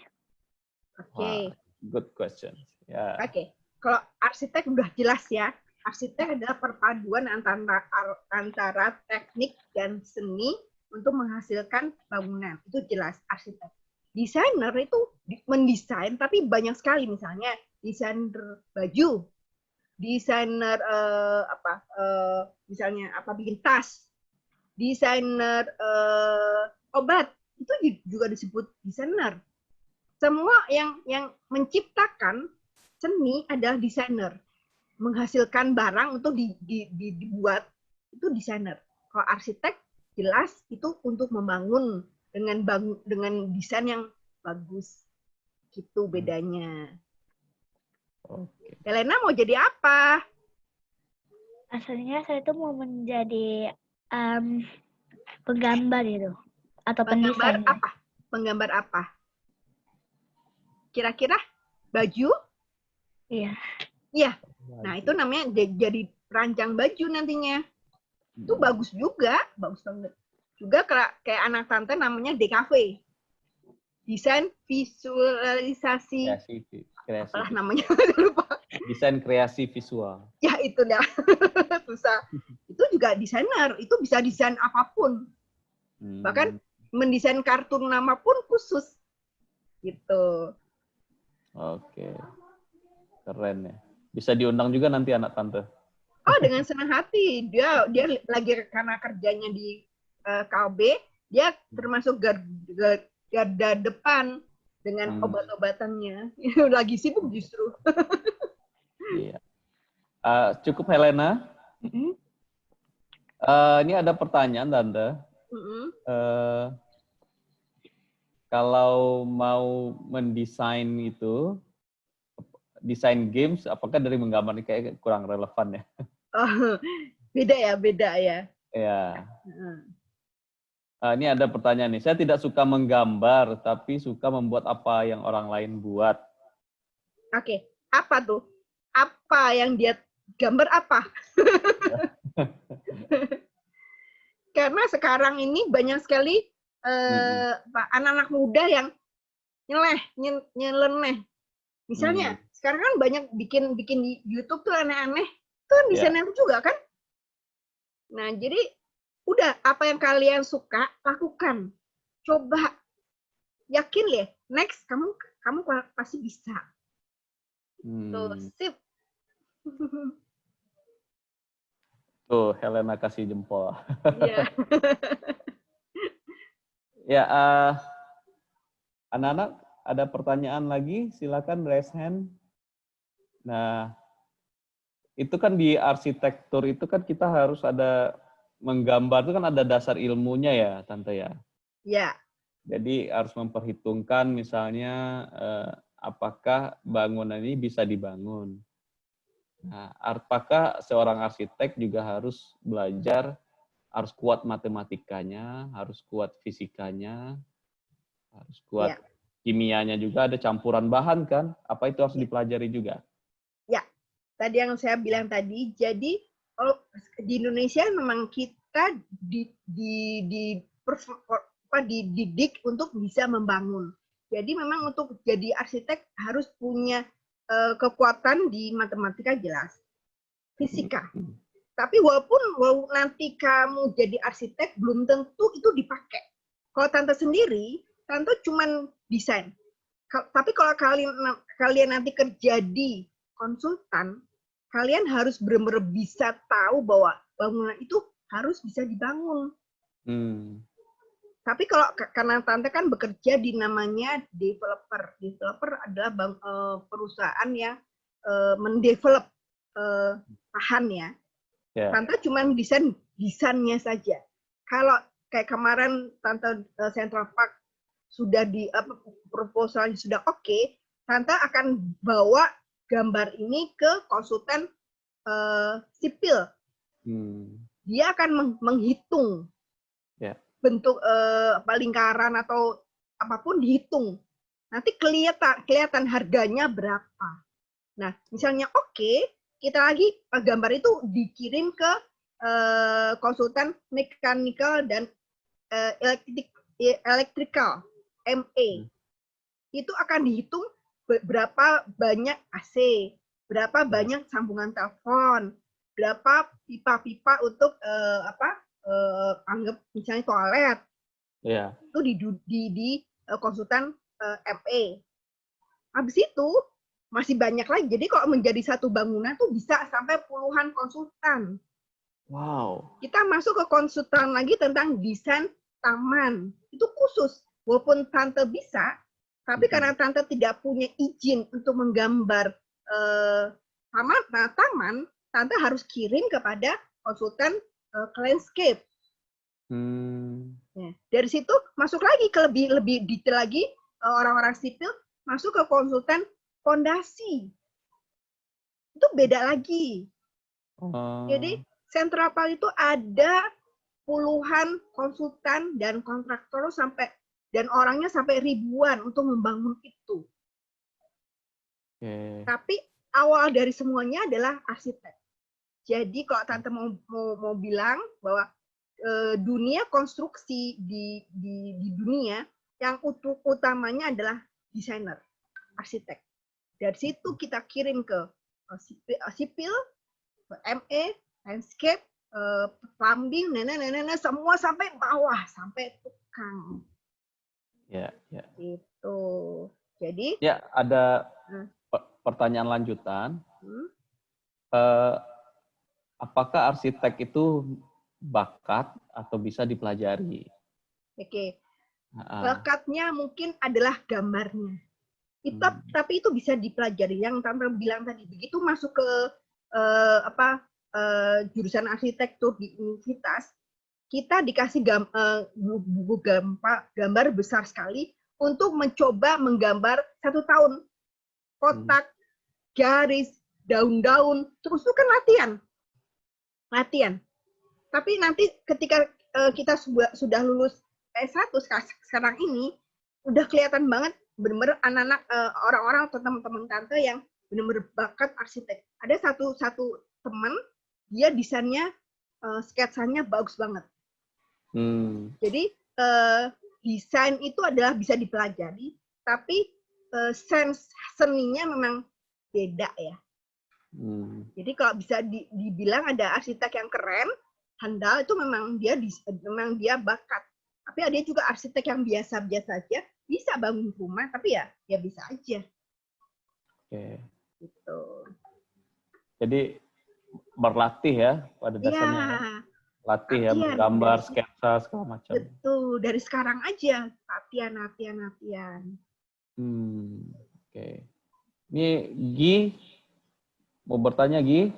Oke. Good question. Ya. Oke. Kalau arsitek udah jelas ya. Arsitek adalah perpaduan antara teknik dan seni untuk menghasilkan bangunan. Itu jelas arsitek. Desainer itu mendesain, tapi banyak sekali, misalnya desainer baju, desainer misalnya bikin tas, desainer obat, itu juga disebut desainer. Semua yang menciptakan seni adalah desainer. Menghasilkan barang untuk dibuat, itu desainer. Kalau arsitek jelas itu untuk membangun dengan desain yang bagus. Gitu bedanya. Oke. Helena mau jadi apa? Asalnya saya tuh mau menjadi penggambar gitu, atau Penggambar pendesain. apa? Penggambar apa? Kira-kira baju? Iya. Iya. Nah, itu namanya jadi perancang baju nantinya. Itu bagus juga, bagus banget. Juga kayak anak tante namanya DKV. Desain visualisasi. Kreasi. Apalah namanya, lupa. Desain kreasi visual. Ya, itu dah. Susah. Itu juga desainer, itu bisa desain apapun. Bahkan mendesain kartun nama pun khusus. Gitu. Oke. Keren ya. Bisa diundang juga nanti anak tante. Oh, dengan senang hati. Dia lagi karena kerjanya di KB, dia termasuk garda depan dengan obat-obatannya. Lagi sibuk justru. Iya. Cukup Helena. Ini ada pertanyaan tante. Kalau mau mendesain itu, desain games, apakah dari menggambar ini kayak kurang relevan ya? Oh, beda ya. Ya. Ini ada pertanyaan nih. Saya tidak suka menggambar, tapi suka membuat apa yang orang lain buat. Oke, apa tuh? Apa yang dia gambar apa? Karena sekarang ini banyak sekali anak-anak muda yang nyeleneh. Misalnya, sekarang kan banyak bikin di YouTube tuh aneh-aneh. Itu kan desainer juga kan? Nah, jadi udah apa yang kalian suka, lakukan. Coba. Yakin ya, next kamu pasti bisa. Tuh, sip. Tuh, Helena kasih jempol. Iya. Ya, anak-anak ada pertanyaan lagi, silakan raise hand. Nah, itu kan di arsitektur itu kan kita harus ada menggambar itu kan ada dasar ilmunya ya, Tante ya. Ya. Jadi harus memperhitungkan misalnya apakah bangunan ini bisa dibangun. Nah, apakah seorang arsitek juga harus belajar, harus kuat matematikanya, harus kuat fisikanya, harus kuat kimianya juga, ada campuran bahan kan? Apa itu harus dipelajari juga? Ya, tadi yang saya bilang tadi, jadi di Indonesia memang kita dididik untuk bisa membangun. Jadi memang untuk jadi arsitek harus punya kekuatan di matematika jelas, fisika. Tapi walaupun nanti kamu jadi arsitek, belum tentu itu dipakai. Kalau Tante sendiri, Tante cuman desain. Tapi kalau kalian nanti kerja di konsultan, kalian harus benar-benar bisa tahu bahwa bangunan itu harus bisa dibangun. Tapi karena Tante kan bekerja di namanya developer. Developer adalah perusahaan yang mendevelop lahan ya. Tante cuma desainnya saja. Kalau kayak kemarin Tante Central Park sudah proposalnya sudah oke, Tante akan bawa gambar ini ke konsultan sipil. Dia akan menghitung bentuk lingkaran atau apapun dihitung. Nanti kelihatan harganya berapa. Nah, misalnya oke, kita lagi gambar itu dikirim ke konsultan mechanical dan electrical MA. Itu akan dihitung berapa banyak AC, berapa banyak sambungan telepon, berapa pipa-pipa untuk anggap misalnya toilet. Itu di konsultan MA. Habis itu masih banyak lagi. Jadi kalau menjadi satu bangunan tuh bisa sampai puluhan konsultan. Wow. Kita masuk ke konsultan lagi tentang desain taman. Itu khusus. Walaupun Tante bisa, tapi karena Tante tidak punya izin untuk menggambar taman, Tante harus kirim kepada konsultan landscape. Ya, dari situ masuk lagi ke lebih detail lagi, orang-orang sipil masuk ke konsultan fondasi. Itu beda lagi. Jadi Central Park itu ada puluhan konsultan dan kontraktor dan orangnya sampai ribuan untuk membangun itu. Tapi awal dari semuanya adalah arsitek. Jadi kalau Tante mau bilang bahwa dunia konstruksi di dunia yang utamanya adalah desainer, arsitek. Dari situ kita kirim ke sipil, MA, landscape, plumbing, semua sampai bawah, sampai tukang. Ya. Itu. Jadi. Ya, ada pertanyaan lanjutan. Apakah arsitek itu bakat atau bisa dipelajari? Oke. Bakatnya mungkin adalah gambarnya. Tapi itu bisa dipelajari. Yang Tante bilang tadi, begitu masuk ke jurusan arsitektur di universitas, kita dikasih buku gambar besar sekali untuk mencoba menggambar 1 tahun. Kotak, garis, daun-daun, terus itu kan latihan. Tapi nanti ketika kita sudah lulus S1 sekarang ini, udah kelihatan banget benar-benar anak-anak orang-orang atau teman-teman Tante yang benar-benar bakat arsitek. Ada satu teman, dia desainnya, sketsanya bagus banget. Jadi desain itu adalah bisa dipelajari, tapi sense seninya memang beda ya. Jadi kalau bisa dibilang ada arsitek yang keren, handal, itu memang dia bakat. Tapi ada juga arsitek yang biasa-biasa aja, bisa bangun rumah, tapi ya bisa aja. Oke. Gitu. Jadi berlatih ya pada dasarnya. Ya. Latihan ya, menggambar, sketsa, segala macam. Betul, dari sekarang aja latihan. Oke. Ini Gi, mau bertanya Gi?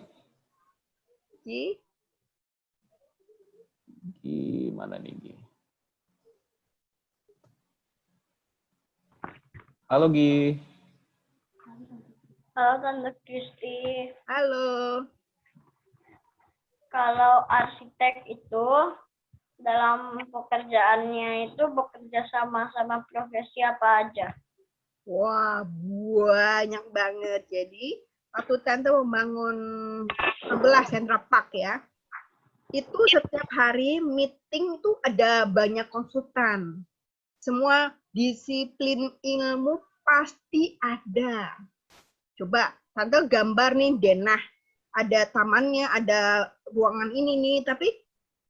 Gi, mana nih Gi? Halo Gi. Halo Tante Kristi. Halo. Kalau arsitek itu dalam pekerjaannya itu bekerja sama profesi apa aja? Wah, banyak banget. Jadi waktu Tante membangun 11 Central Park ya, itu setiap hari meeting itu ada banyak konsultan. Semua disiplin ilmu pasti ada. Coba Tante gambar nih denah, ada tamannya, ada ruangan ini nih, tapi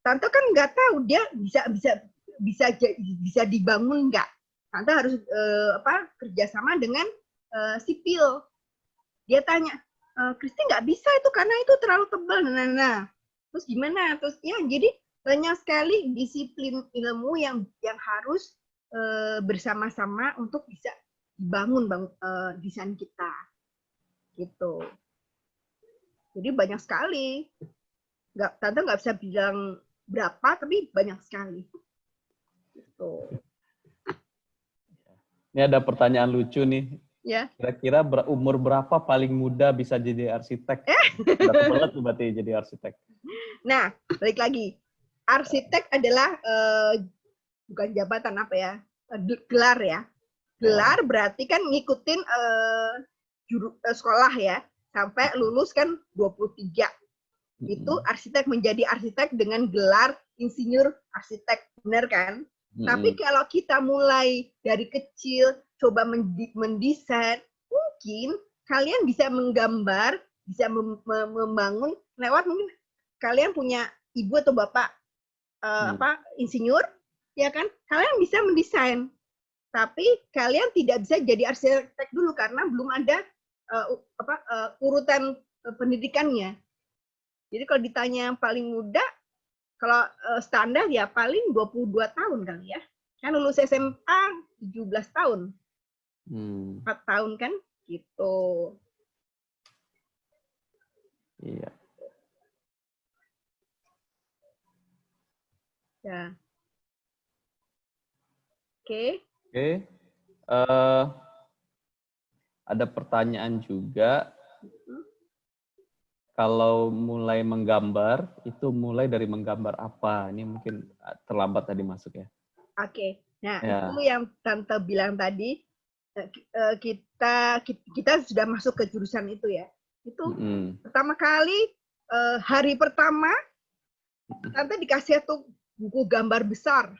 Tante kan nggak tahu dia bisa dibangun nggak. Tante harus kerjasama dengan sipil. Dia tanya, Kristi nggak bisa itu karena itu terlalu tebal. Nah. Terus gimana? Terus ya jadi banyak sekali disiplin ilmu yang harus bersama-sama untuk bisa dibangun desain kita. Gitu. Jadi banyak sekali. Tante nggak bisa bilang berapa, tapi banyak sekali. Gitu. Ini ada pertanyaan lucu nih. Ya. Kira-kira umur berapa paling muda bisa jadi arsitek? Udah kebelet berarti jadi arsitek. Nah, balik lagi. Arsitek adalah bukan jabatan apa ya? Gelar ya. Gelar berarti kan ngikutin sekolah ya. Sampai lulus kan 23. Itu arsitek menjadi arsitek dengan gelar insinyur arsitek. Benar kan? Tapi kalau kita mulai dari kecil, coba mendesain, mungkin kalian bisa menggambar, bisa membangun lewat mungkin kalian punya ibu atau bapak insinyur, ya kan? Kalian bisa mendesain, tapi kalian tidak bisa jadi arsitek dulu karena belum ada urutan pendidikannya. Jadi kalau ditanya paling muda, kalau standar ya paling 22 tahun kali ya. Kan lulus SMA 17 tahun. 4 tahun kan? Gitu. Iya. Ya. Oke. Ada pertanyaan juga. Kalau mulai menggambar, itu mulai dari menggambar apa? Ini mungkin terlambat tadi masuk ya. Oke. Nah, itu yang Tante bilang tadi, kita sudah masuk ke jurusan itu ya. Itu pertama kali, hari pertama, Tante dikasih satu buku gambar besar.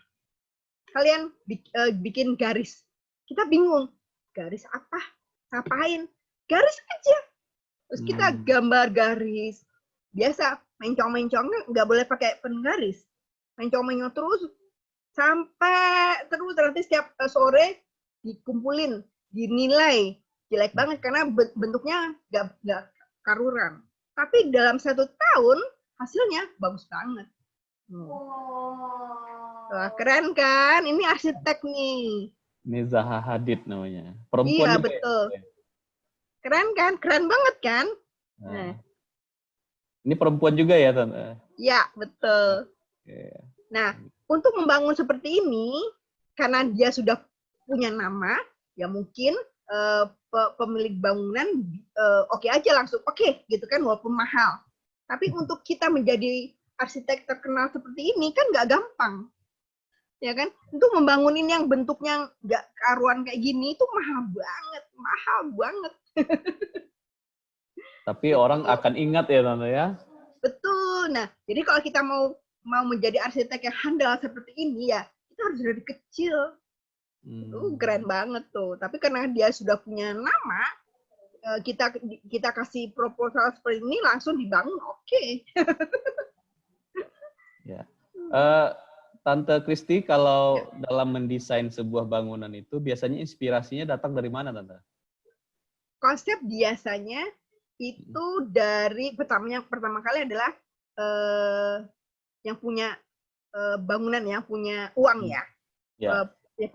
Kalian bikin garis. Kita bingung. Garis apa? Ngapain? Garis aja. Terus kita gambar garis. Biasa, mencong-mencong nggak boleh pakai penggaris. Mencong-mencong terus, sampai terus nanti setiap sore dikumpulin, dinilai. Jelek banget karena bentuknya nggak karuran. Tapi dalam 1 tahun, hasilnya bagus banget. Wah, keren kan? Ini arsitek nih. Ini Zaha Hadid namanya. Perempuan iya, juga betul. Ya? Keren kan? Keren banget kan? Nah. Ini perempuan juga ya, Tante? Iya, betul. Nah, untuk membangun seperti ini, karena dia sudah punya nama, ya mungkin pemilik bangunan oke aja langsung, oke, gitu kan, walaupun mahal. Tapi untuk kita menjadi arsitek terkenal seperti ini, kan nggak gampang. Ya kan? Untuk membangun ini yang bentuknya nggak karuan kayak gini, itu mahal banget. Tapi orang akan ingat ya, Tante ya? Betul. Nah, jadi kalau kita mau menjadi arsitek yang handal seperti ini ya, kita harus dari kecil. Keren banget tuh. Tapi karena dia sudah punya nama, kita kasih proposal seperti ini langsung dibangun, oke. Ya. Tante Kristi, kalau dalam mendesain sebuah bangunan itu biasanya inspirasinya datang dari mana, Tante? Konsep biasanya itu dari pertama kali adalah yang punya bangunan, yang punya uang ya,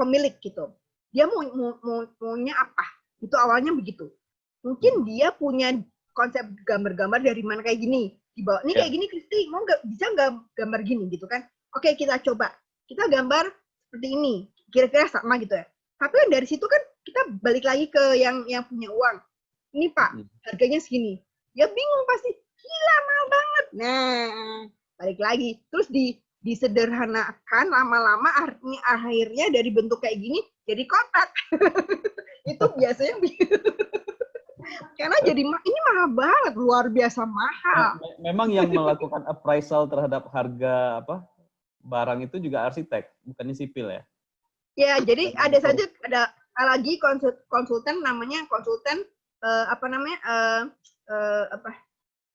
pemilik gitu. Dia maunya apa? Itu awalnya begitu. Mungkin dia punya konsep gambar-gambar dari mana kayak gini. Dibawa, ini kayak gini Kristi, bisa nggak gambar gini gitu kan? Oke, kita coba. Kita gambar seperti ini. Kira-kira sama gitu ya. Tapi dari situ kan kita balik lagi ke yang punya uang. Ini Pak, harganya segini. Ya bingung pasti. Gila, mahal banget. Nah, balik lagi. Terus disederhanakan lama-lama akhirnya dari bentuk kayak gini jadi kotak. Itu biasanya karena jadi ini mahal banget, luar biasa mahal. Memang yang melakukan appraisal terhadap harga barang itu juga arsitek, bukannya sipil ya? Ya, jadi ada lagi konsultan namanya konsultan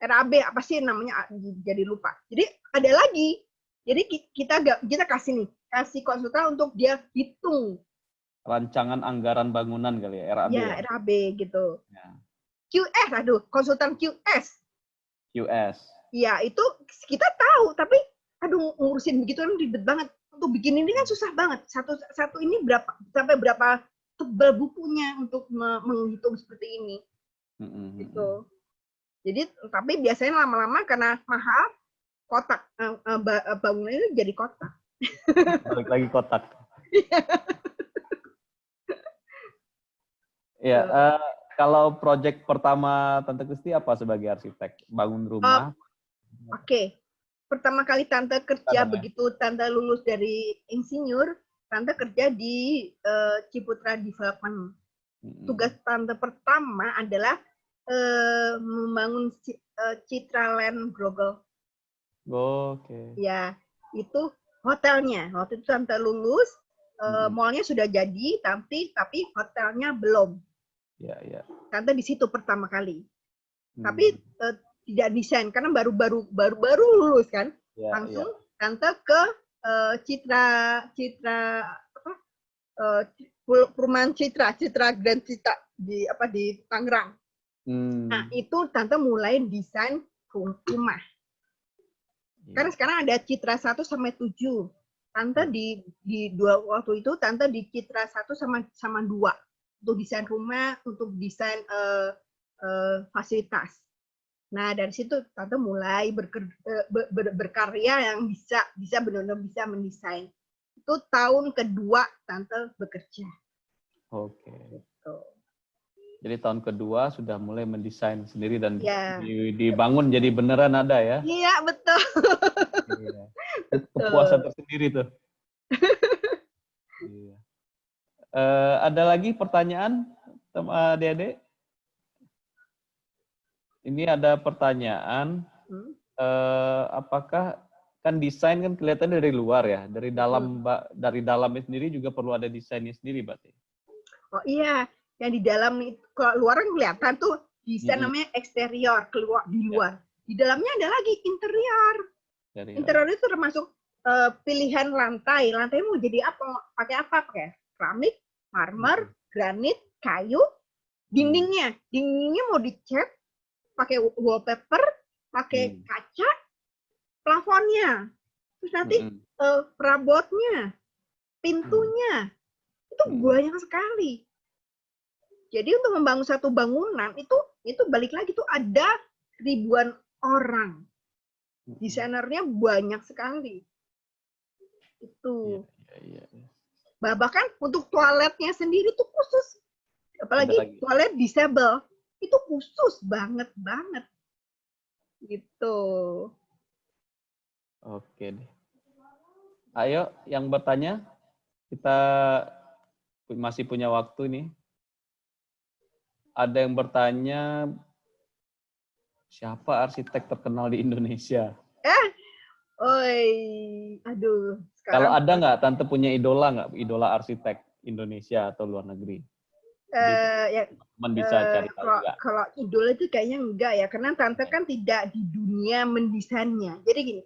RAB apa sih namanya, jadi lupa. Jadi ada lagi. Jadi kita kasih konsultan untuk dia hitung. Rancangan anggaran bangunan kali ya, RAB. Ya, RAB gitu. Ya. Konsultan QS. QS. Ya, itu kita tahu, tapi ngurusin begitu kan ribet banget. Untuk bikin ini kan susah banget. Satu ini sampai berapa tebal bukunya untuk menghitung seperti ini. Gitu. Jadi tapi biasanya lama-lama karena mahal, kotak bangunan itu jadi kotak. Balik lagi kotak. Ya, kalau proyek pertama Tante Kristi apa sebagai arsitek? Bangun rumah? Oke. Pertama kali Tante kerja begitu Tante lulus dari insinyur, Tante kerja di Ciputra Development. Tugas Tante pertama adalah membangun Citraland Grogol. Oke. Ya, itu hotelnya. Waktu itu Tante lulus, mallnya sudah jadi, tapi hotelnya belum. Ya. Tante di situ pertama kali. Tapi tidak desain karena baru lulus kan. Langsung Tante ke perumahan Citra Grand Citra di Tangerang. Nah, itu Tante mulai desain rumah. Karena sekarang ada Citra 1 sampai 7. Tante di waktu itu Tante di Citra 1 sama 2 untuk desain rumah, untuk desain fasilitas. Nah, dari situ Tante mulai berkarya yang bisa benar-benar bisa mendesain. Itu tahun kedua Tante bekerja. Oke. Gitu. Jadi tahun kedua sudah mulai mendesain sendiri dan dibangun jadi beneran ada ya? Iya, betul. Iya. Kepuasan tersendiri tuh. Iya. Ada lagi pertanyaan, adik-adik? Ini ada pertanyaan, apakah kan desain kan kelihatan dari luar ya, dari dalamnya sendiri juga perlu ada desainnya sendiri, berarti? Oh iya, yang di dalam itu, kalau luar kan kelihatan tuh desain namanya eksterior, di luar. Di dalamnya ada lagi interior. Interior itu termasuk pilihan lantai. Lantai mau jadi apa? Pakai apa? Pakai keramik, marmer, granit, kayu. Dindingnya mau dicat, pakai wallpaper, pakai kaca, plafonnya. Terus nanti perabotnya, pintunya. Itu banyak sekali. Jadi untuk membangun satu bangunan itu balik lagi tuh ada ribuan orang. Desainernya banyak sekali. Itu. Iya. Bahkan untuk toiletnya sendiri tuh khusus. Apalagi toilet disable. Itu khusus banget. Gitu. Oke deh. Ayo yang bertanya. Kita masih punya waktu nih. Ada yang bertanya, siapa arsitek terkenal di Indonesia? Aduh. Kalau ada nggak, Tante punya idola nggak? Idola arsitek Indonesia atau luar negeri? Bisa cari tahu juga. Kalau idola itu kayaknya enggak ya, karena Tante kan tidak di dunia mendesainnya. Jadi gini,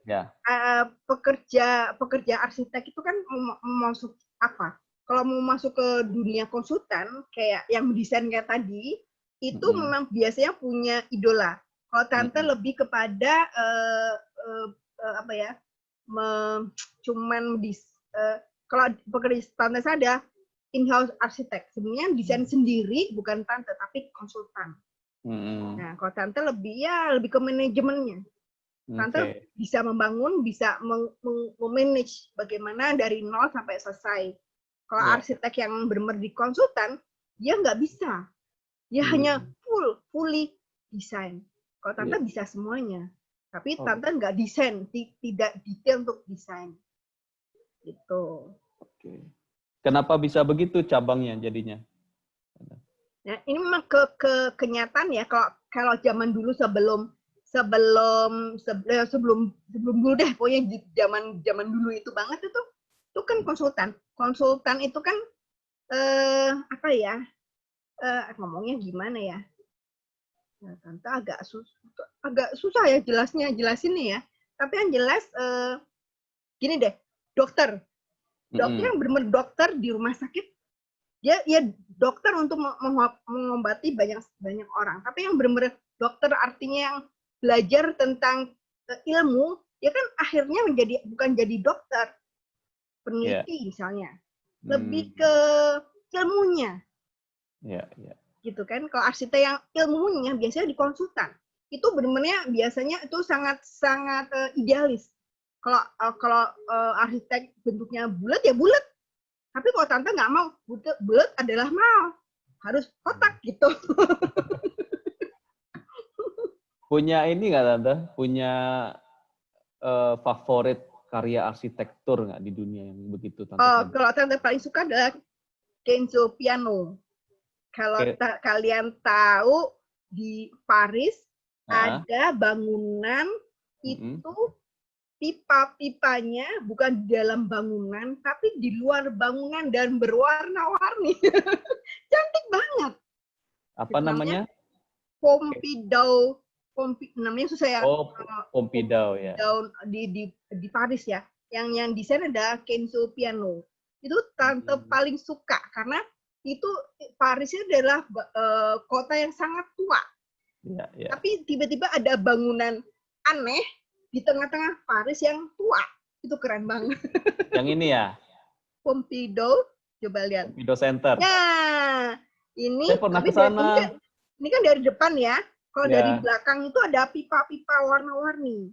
pekerja arsitek itu kan mau masuk apa? Kalau mau masuk ke dunia konsultan, kayak yang mendesain kayak tadi, itu memang biasanya punya idola. Kalau Tante lebih kepada kalau pekerja Tante ada in-house arsitek. Sebenarnya desain sendiri bukan Tante, tapi konsultan. Nah, kalau Tante lebih ke manajemennya. Tante bisa membangun, bisa memanage bagaimana dari nol sampai selesai. Kalau arsitek yang benar di konsultan, dia nggak bisa. Dia hanya fully desain. Kalau Tante bisa semuanya. Tapi Tante nggak desain, tidak detail untuk desain. Gitu. Oke. Kenapa bisa begitu cabangnya jadinya? Nah, ini memang kenyataan ya. Kalau zaman dulu sebelum dulu deh, pokoknya zaman dulu itu banget itu itu kan konsultan. Konsultan itu kan apa ya? Ngomongnya gimana ya? Nah, Tante agak susah ya jelasin nih ya. Tapi yang jelas gini deh, dokter yang benar-benar dokter di rumah sakit, dia ya dokter untuk mengobati banyak orang. Tapi yang benar-benar dokter artinya yang belajar tentang ilmu, ya kan akhirnya bukan jadi dokter, peneliti misalnya, lebih ke ilmunya. Gitu kan. Kalau arsitek yang ilmunya biasanya di konsultan, itu benar-benar biasanya itu sangat idealis. Kalau arsitek bentuknya bulat ya bulat. Tapi kalau Tante nggak mau, bulat adalah mau. Harus kotak gitu. Punya ini nggak Tante? Punya favorit karya arsitektur nggak di dunia yang begitu Tante? Kalau Tante paling suka adalah Kenzo Piano. Kalau kalian tahu di Paris ada bangunan itu pipa-pipanya bukan di dalam bangunan, tapi di luar bangunan dan berwarna-warni. Cantik banget. Apa namanya? Pompidou. Namanya susah ya. Oh, Pompidou ya. Di Paris ya. Yang desain ada Kenzo Piano. Itu Tante paling suka karena itu Paris adalah kota yang sangat tua. Ya. Tapi tiba-tiba ada bangunan aneh di tengah-tengah Paris yang tua. Itu keren banget. Yang ini ya? Pompidou, coba lihat. Pompidou Center. Ya, ini saya pernah ke sana. Ini kan dari depan ya. Kalau dari belakang itu ada pipa-pipa warna-warni.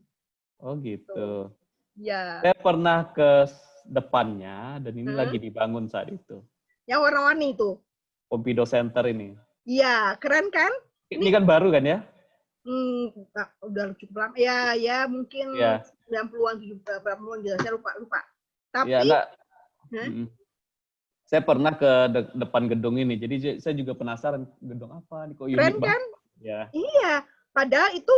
Oh gitu. Ya. Saya pernah ke depannya dan ini lagi dibangun saat itu. Yang warna-warni itu. Pompidou Center ini. Iya, keren kan? Ini kan baru kan ya? Udah cukup lama. Ya mungkin 90-an, 70-an jelas, saya lupa. Tapi saya pernah ke depan gedung ini, jadi saya juga penasaran gedung apa nih kok unik keren banget. Kan? Ya. Iya, padahal itu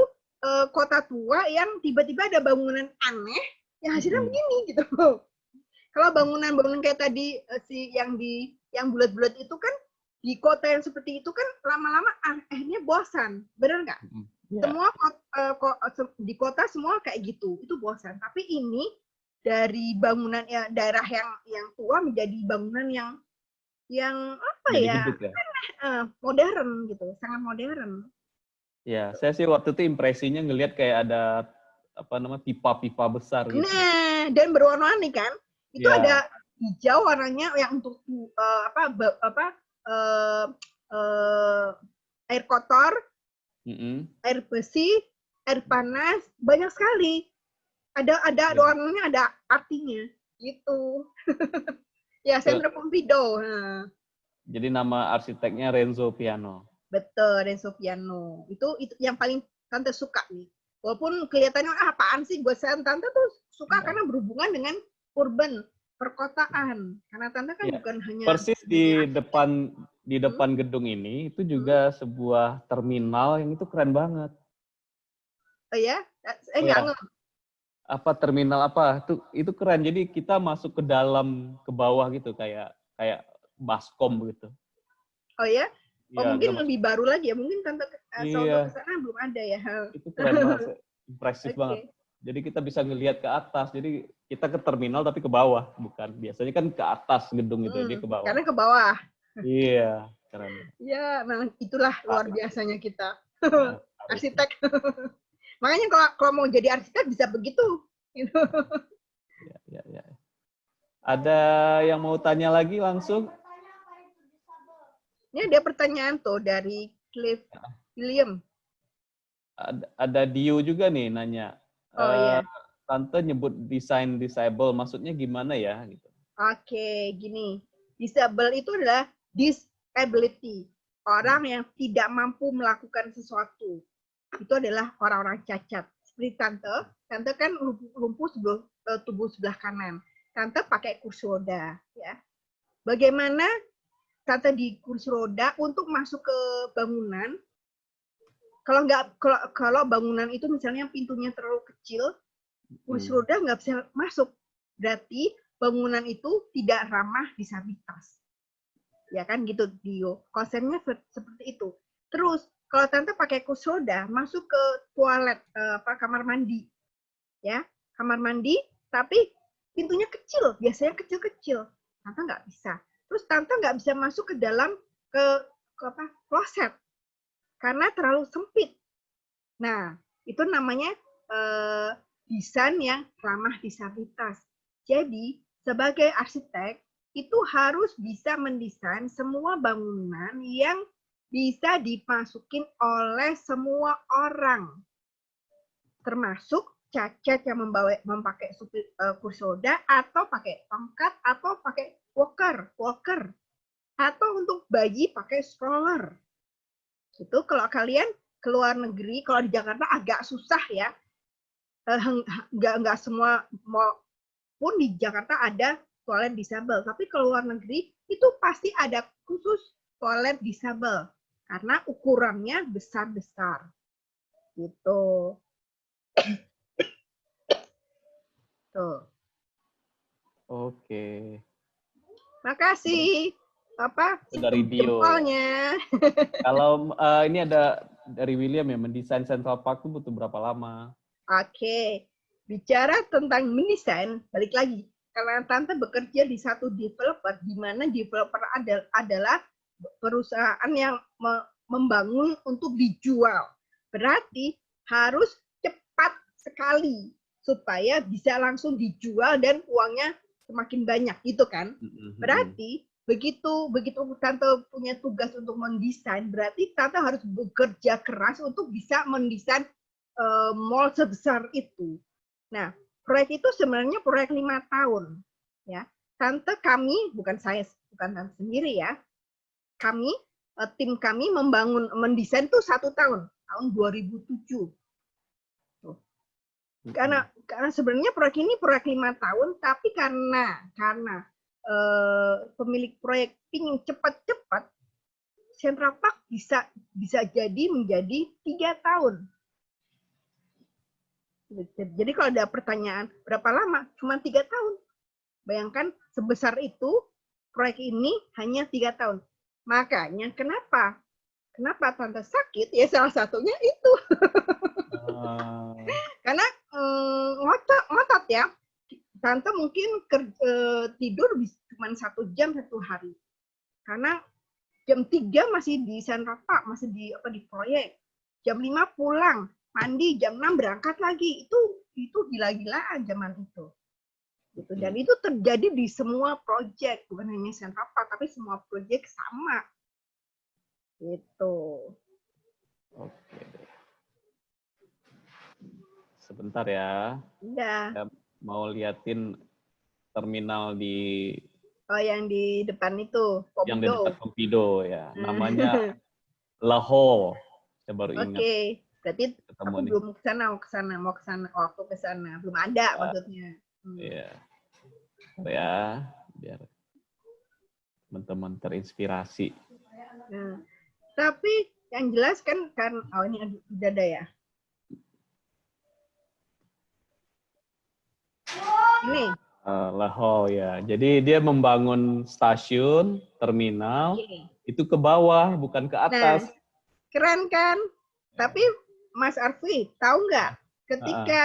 kota tua yang tiba-tiba ada bangunan aneh yang hasilnya begini gitu. Kalau bangunan-bangunan kayak tadi yang bulat-bulat itu kan di kota yang seperti itu kan lama-lama akhirnya bosan, benar nggak? Semua di kota semua kayak gitu, itu bosan. Tapi ini dari bangunan daerah yang tua menjadi bangunan yang apa ya? Modern gitu, sangat modern. Ya, saya sih waktu itu impresinya ngelihat kayak ada pipa-pipa besar gitu. Nah, dan berwarna-warni kan? Itu ada hijau warnanya yang untuk air kotor, air besi, air panas, banyak sekali. Ada warnanya, ada artinya, gitu. Ya, Centro Pompidou. Jadi nama arsiteknya Renzo Piano. Betul, Renzo Piano. Itu yang paling Tante suka nih. Walaupun kelihatannya apaan sih, buat saya Tante tuh suka karena berhubungan dengan urban, perkotaan. Karena Tante kan bukan hanya persis di depan gedung ini itu juga sebuah terminal yang itu keren banget. Oh ya? Nggak ngerti. Apa terminal apa? Itu keren. Jadi kita masuk ke bawah gitu kayak baskom gitu. Oh ya? Mungkin lebih baru lagi ya. Mungkin Tante ke sana belum ada ya. Itu keren banget. Impresif banget. Jadi kita bisa ngelihat ke atas. Jadi kita ke terminal tapi ke bawah, bukan. Biasanya kan ke atas gedung itu, dia ke bawah. Karena ke bawah. Iya, keren. Ya, memang itulah luar biasanya kita. Arsitek. Makanya kalau mau jadi arsitek bisa begitu. Ya. Ada yang mau tanya lagi langsung? Ini ada pertanyaan tuh dari Cliff William. Ada Dio juga nih nanya. Tante nyebut desain disable, maksudnya gimana ya? Gitu. Oke, gini. Disable itu adalah disability. Orang yang tidak mampu melakukan sesuatu. Itu adalah orang-orang cacat. Seperti Tante kan lumpuh tubuh sebelah kanan. Tante pakai kursi roda. Ya. Bagaimana Tante di kursi roda untuk masuk ke bangunan? Kalau bangunan itu misalnya pintunya terlalu kecil, kursi roda nggak bisa masuk. Berarti bangunan itu tidak ramah disabilitas. Ya kan gitu, Dio. Konsepnya seperti itu. Terus kalau Tante pakai kursi roda masuk ke toilet kamar mandi. Ya, kamar mandi tapi pintunya kecil, biasanya kecil-kecil. Tante nggak bisa. Terus Tante nggak bisa masuk ke dalam ke kloset karena terlalu sempit. Nah, itu namanya desain yang ramah disabilitas. Jadi, sebagai arsitek, itu harus bisa mendesain semua bangunan yang bisa dimasukin oleh semua orang. Termasuk cacat yang memakai kursi roda, atau pakai tongkat, atau pakai walker. Atau untuk bayi pakai stroller. Itu kalau kalian ke luar negeri, kalau di Jakarta agak susah ya. Nggak semua pun di Jakarta ada toilet disabel, tapi ke luar negeri itu pasti ada khusus toilet disabel karena ukurannya besar-besar gitu. Tuh. Oke. Makasih. Dari Dio. Jempolnya. Kalau ini ada dari William ya, mendesain Central Park itu butuh berapa lama? Oke, bicara tentang mendesain, balik lagi. Karena Tante bekerja di satu developer, di mana developer adalah perusahaan yang membangun untuk dijual. Berarti harus cepat sekali supaya bisa langsung dijual dan uangnya semakin banyak, gitu kan? Berarti begitu Tante punya tugas untuk mendesain, berarti Tante harus bekerja keras untuk bisa mendesain mall sebesar itu. Nah, proyek itu sebenarnya proyek 5 tahun, ya. Kami, bukan Tante sendiri ya. Tim kami mendesain tuh 1 tahun 2007. Tuh. Karena sebenarnya proyek ini proyek 5 tahun, tapi karena pemilik proyek ingin cepat-cepat, Central Park bisa jadi menjadi 3 tahun. Jadi kalau ada pertanyaan berapa lama, cuma 3 tahun. Bayangkan sebesar itu proyek ini hanya 3 tahun. Makanya kenapa Tante sakit? Ya salah satunya itu. Karena ngotot ya. Tante mungkin tidur cuma 1 jam 1 hari. Karena jam 3 masih di Central Park, masih di proyek. Jam 5 pulang. Mandi jam 6 berangkat lagi. Itu gila-gilaan zaman itu. Gitu. Dan itu terjadi di semua proyek, bukan hanya Central Park, tapi semua proyek sama. Gitu. Oke. Sebentar ya. Iya. Saya mau liatin terminal di yang di depan itu, Pompido. Yang di dekat Pompido ya. Namanya Laho. Saya baru ingat. Oke. Berarti ketemu aku nih. belum mau ke sana, waktu ke sana belum ada maksudnya. Iya. Ya, biar teman-teman terinspirasi. Nah, tapi yang jelas kan ini udah ada ya. Ini. Laho ya. Jadi dia membangun stasiun, terminal, itu ke bawah, bukan ke atas. Nah, keren kan? Tapi Mas Arfi, tahu nggak? Ketika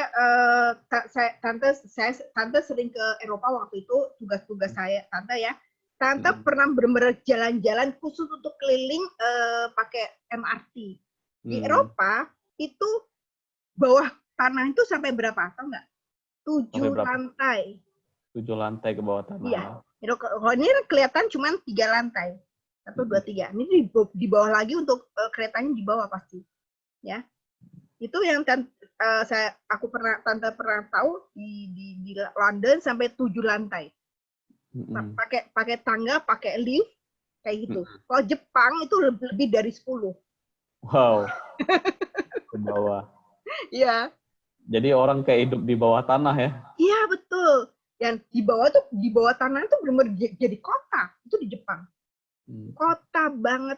Tante sering ke Eropa waktu itu, tugas-tugas saya, Tante ya. Tante pernah benar-benar jalan-jalan khusus untuk keliling pakai MRT. Di Eropa, itu bawah tanah itu sampai berapa? Tahu nggak? 7 lantai. 7 lantai ke bawah tanah. Iya. Kalau ini kelihatan cuma 3 lantai. 1, 2, 3. Ini di bawah lagi untuk keretanya di bawah pasti. Ya. Itu yang Tante pernah tahu di London sampai 7 lantai. Pakai tangga, pakai lift kayak gitu. Kalau Jepang itu lebih dari 10. Wow. Ke bawah. Iya. Jadi orang kayak hidup di bawah tanah ya? Iya, betul. Dan di bawah tanah itu benar-benar jadi kota. Itu di Jepang. Kota banget.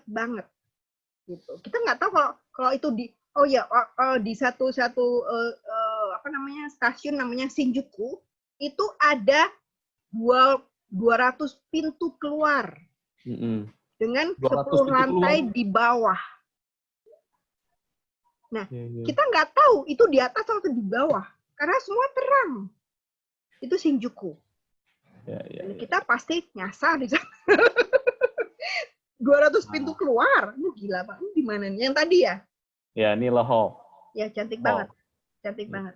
Gitu. Kita nggak tahu kalau itu di satu stasiun namanya Shinjuku, itu ada 200 pintu keluar dengan 200 10 pintu lantai keluar. di bawah. Nah, Iya. kita nggak tahu itu di atas atau di bawah karena semua terang. Itu Shinjuku. Ya. Dan kita pasti nyasar di sana. 200 pintu keluar. Ini gila banget. Di mana nih? Yang tadi ya? Ya, ini Hall. Ya, cantik Hall. banget. Cantik banget.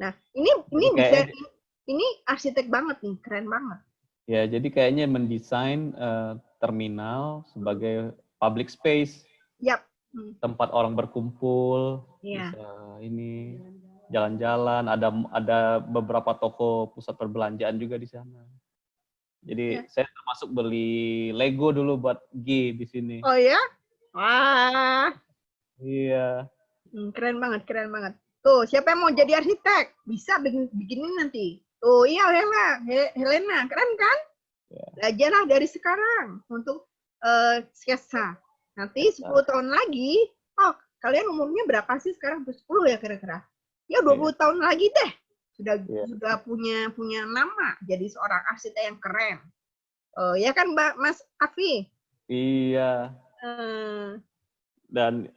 Nah, ini Jadi bisa kayaknya- ini arsitek banget nih, keren banget. Ya, jadi kayaknya mendesain terminal sebagai public space, Yap. tempat orang berkumpul, Iya. bisa ini jalan-jalan, ada beberapa toko pusat perbelanjaan juga di sana. Jadi Ya. saya termasuk beli Lego dulu buat G di sini. Oh ya? Wah. Iya. Keren banget, keren banget. Tuh, siapa yang mau jadi arsitek? Bisa bikinin nanti. Tuh, iya Helena, keren kan? Ya. Belajarlah dari sekarang untuk sketsa. Nanti 10 tahun lagi, kalian umurnya berapa sih sekarang? 10 ya kira-kira? Ya 20 tahun lagi deh. Sudah punya nama jadi seorang arsitek yang keren. Ya kan Mbak Mas Afi? Iya. Dan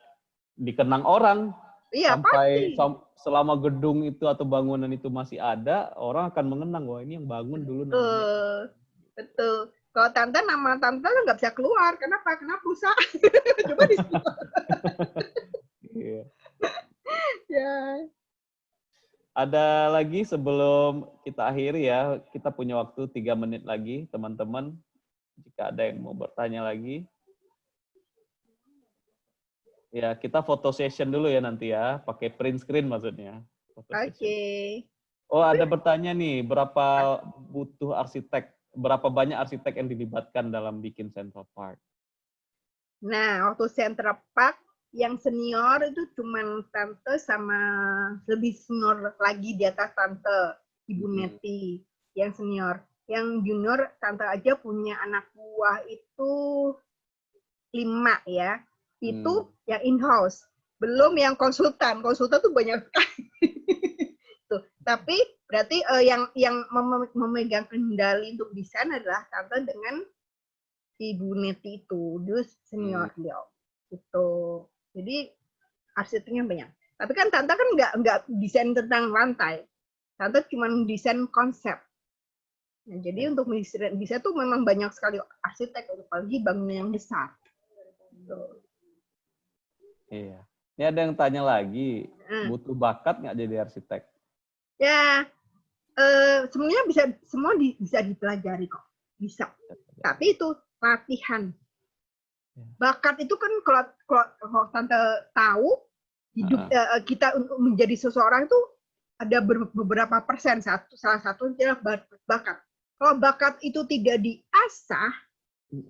dikenang orang. Iya, Sampai pasti. selama gedung itu atau bangunan itu masih ada, orang akan mengenang, wah ini yang bangun dulu namanya. Betul. Kalau tante, nama tante nggak bisa keluar. Kenapa? Kenapa perusahaan? Coba di Iya. Ya. Ada lagi sebelum kita akhiri ya, kita punya waktu 3 menit lagi, teman-teman. Jika ada yang mau bertanya lagi. Ya, kita foto session dulu ya nanti ya, pakai print screen maksudnya. Oke. Oh, ada bertanya nih, berapa butuh arsitek? Berapa banyak arsitek yang dilibatkan dalam bikin Central Park? Nah, waktu Central Park, yang senior itu cuman tante sama lebih senior lagi di atas tante, Ibu Neti, yang senior. Yang junior, tante aja punya anak buah itu 5 ya. Itu yang in-house. Belum yang konsultan. Konsultan tuh banyak sekali. Tuh. Tapi berarti yang memegang kendali untuk desain adalah tante dengan Ibu Neti itu. Dia senior beliau. Gitu. Jadi arsiteknya banyak. Tapi kan tante kan nggak desain tentang lantai. Tante cuma desain konsep. Nah, jadi untuk desain tuh memang banyak sekali arsitek, apalagi bangunan yang besar. Gitu. Iya. Ini ada yang tanya lagi, butuh bakat nggak jadi arsitek? Ya, semuanya bisa dipelajari kok, bisa. Tapi itu latihan. Bakat itu kan kalau tante tahu, hidup kita untuk menjadi seseorang itu ada beberapa persen. Salah satu adalah bakat. Kalau bakat itu tidak diasah,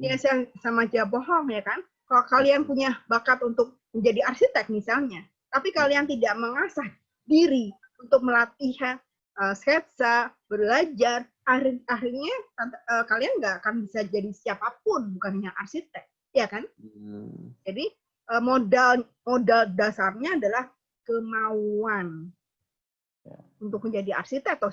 ya sama aja bohong ya kan. Kalau kalian punya bakat untuk menjadi arsitek misalnya, tapi kalian tidak mengasah diri untuk melatih sketsa, belajar, akhirnya kalian nggak akan bisa jadi siapapun, bukan hanya arsitek, ya kan? Jadi modal dasarnya adalah kemauan untuk menjadi arsitek atau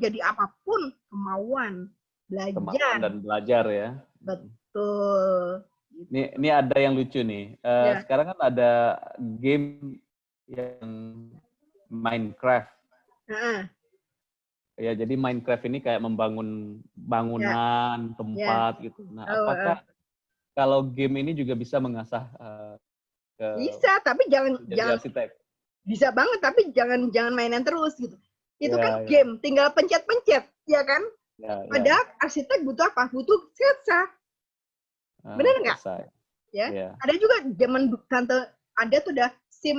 jadi apapun, kemauan belajar. Kemauan dan belajar ya. Betul. Ini ada yang lucu nih. Sekarang kan ada game yang Minecraft. Ya, jadi Minecraft ini kayak membangun bangunan, tempat gitu. Nah, apakah kalau game ini juga bisa mengasah bisa, tapi jangan arsitek? Bisa banget, tapi jangan mainan terus gitu. Itu kan game, tinggal pencet-pencet, ya kan? Padahal arsitek butuh apa? Butuh sketsa. Benar nggak? Ya. Ada juga zaman tante ada tuh udah sim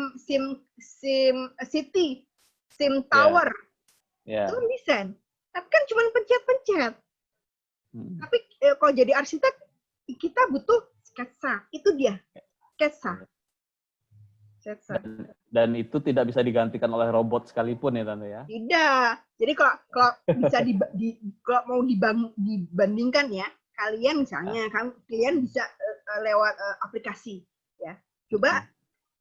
city, sim tower. Itu kan desain. Tapi kan cuma pencet-pencet. Tapi kalau jadi arsitek kita butuh sketsa. Itu dia, sketsa. Dan itu tidak bisa digantikan oleh robot sekalipun ya tante ya? Tidak. Jadi kalau bisa kalau mau dibandingkan ya, kalian misalnya kalian bisa lewat aplikasi ya. Coba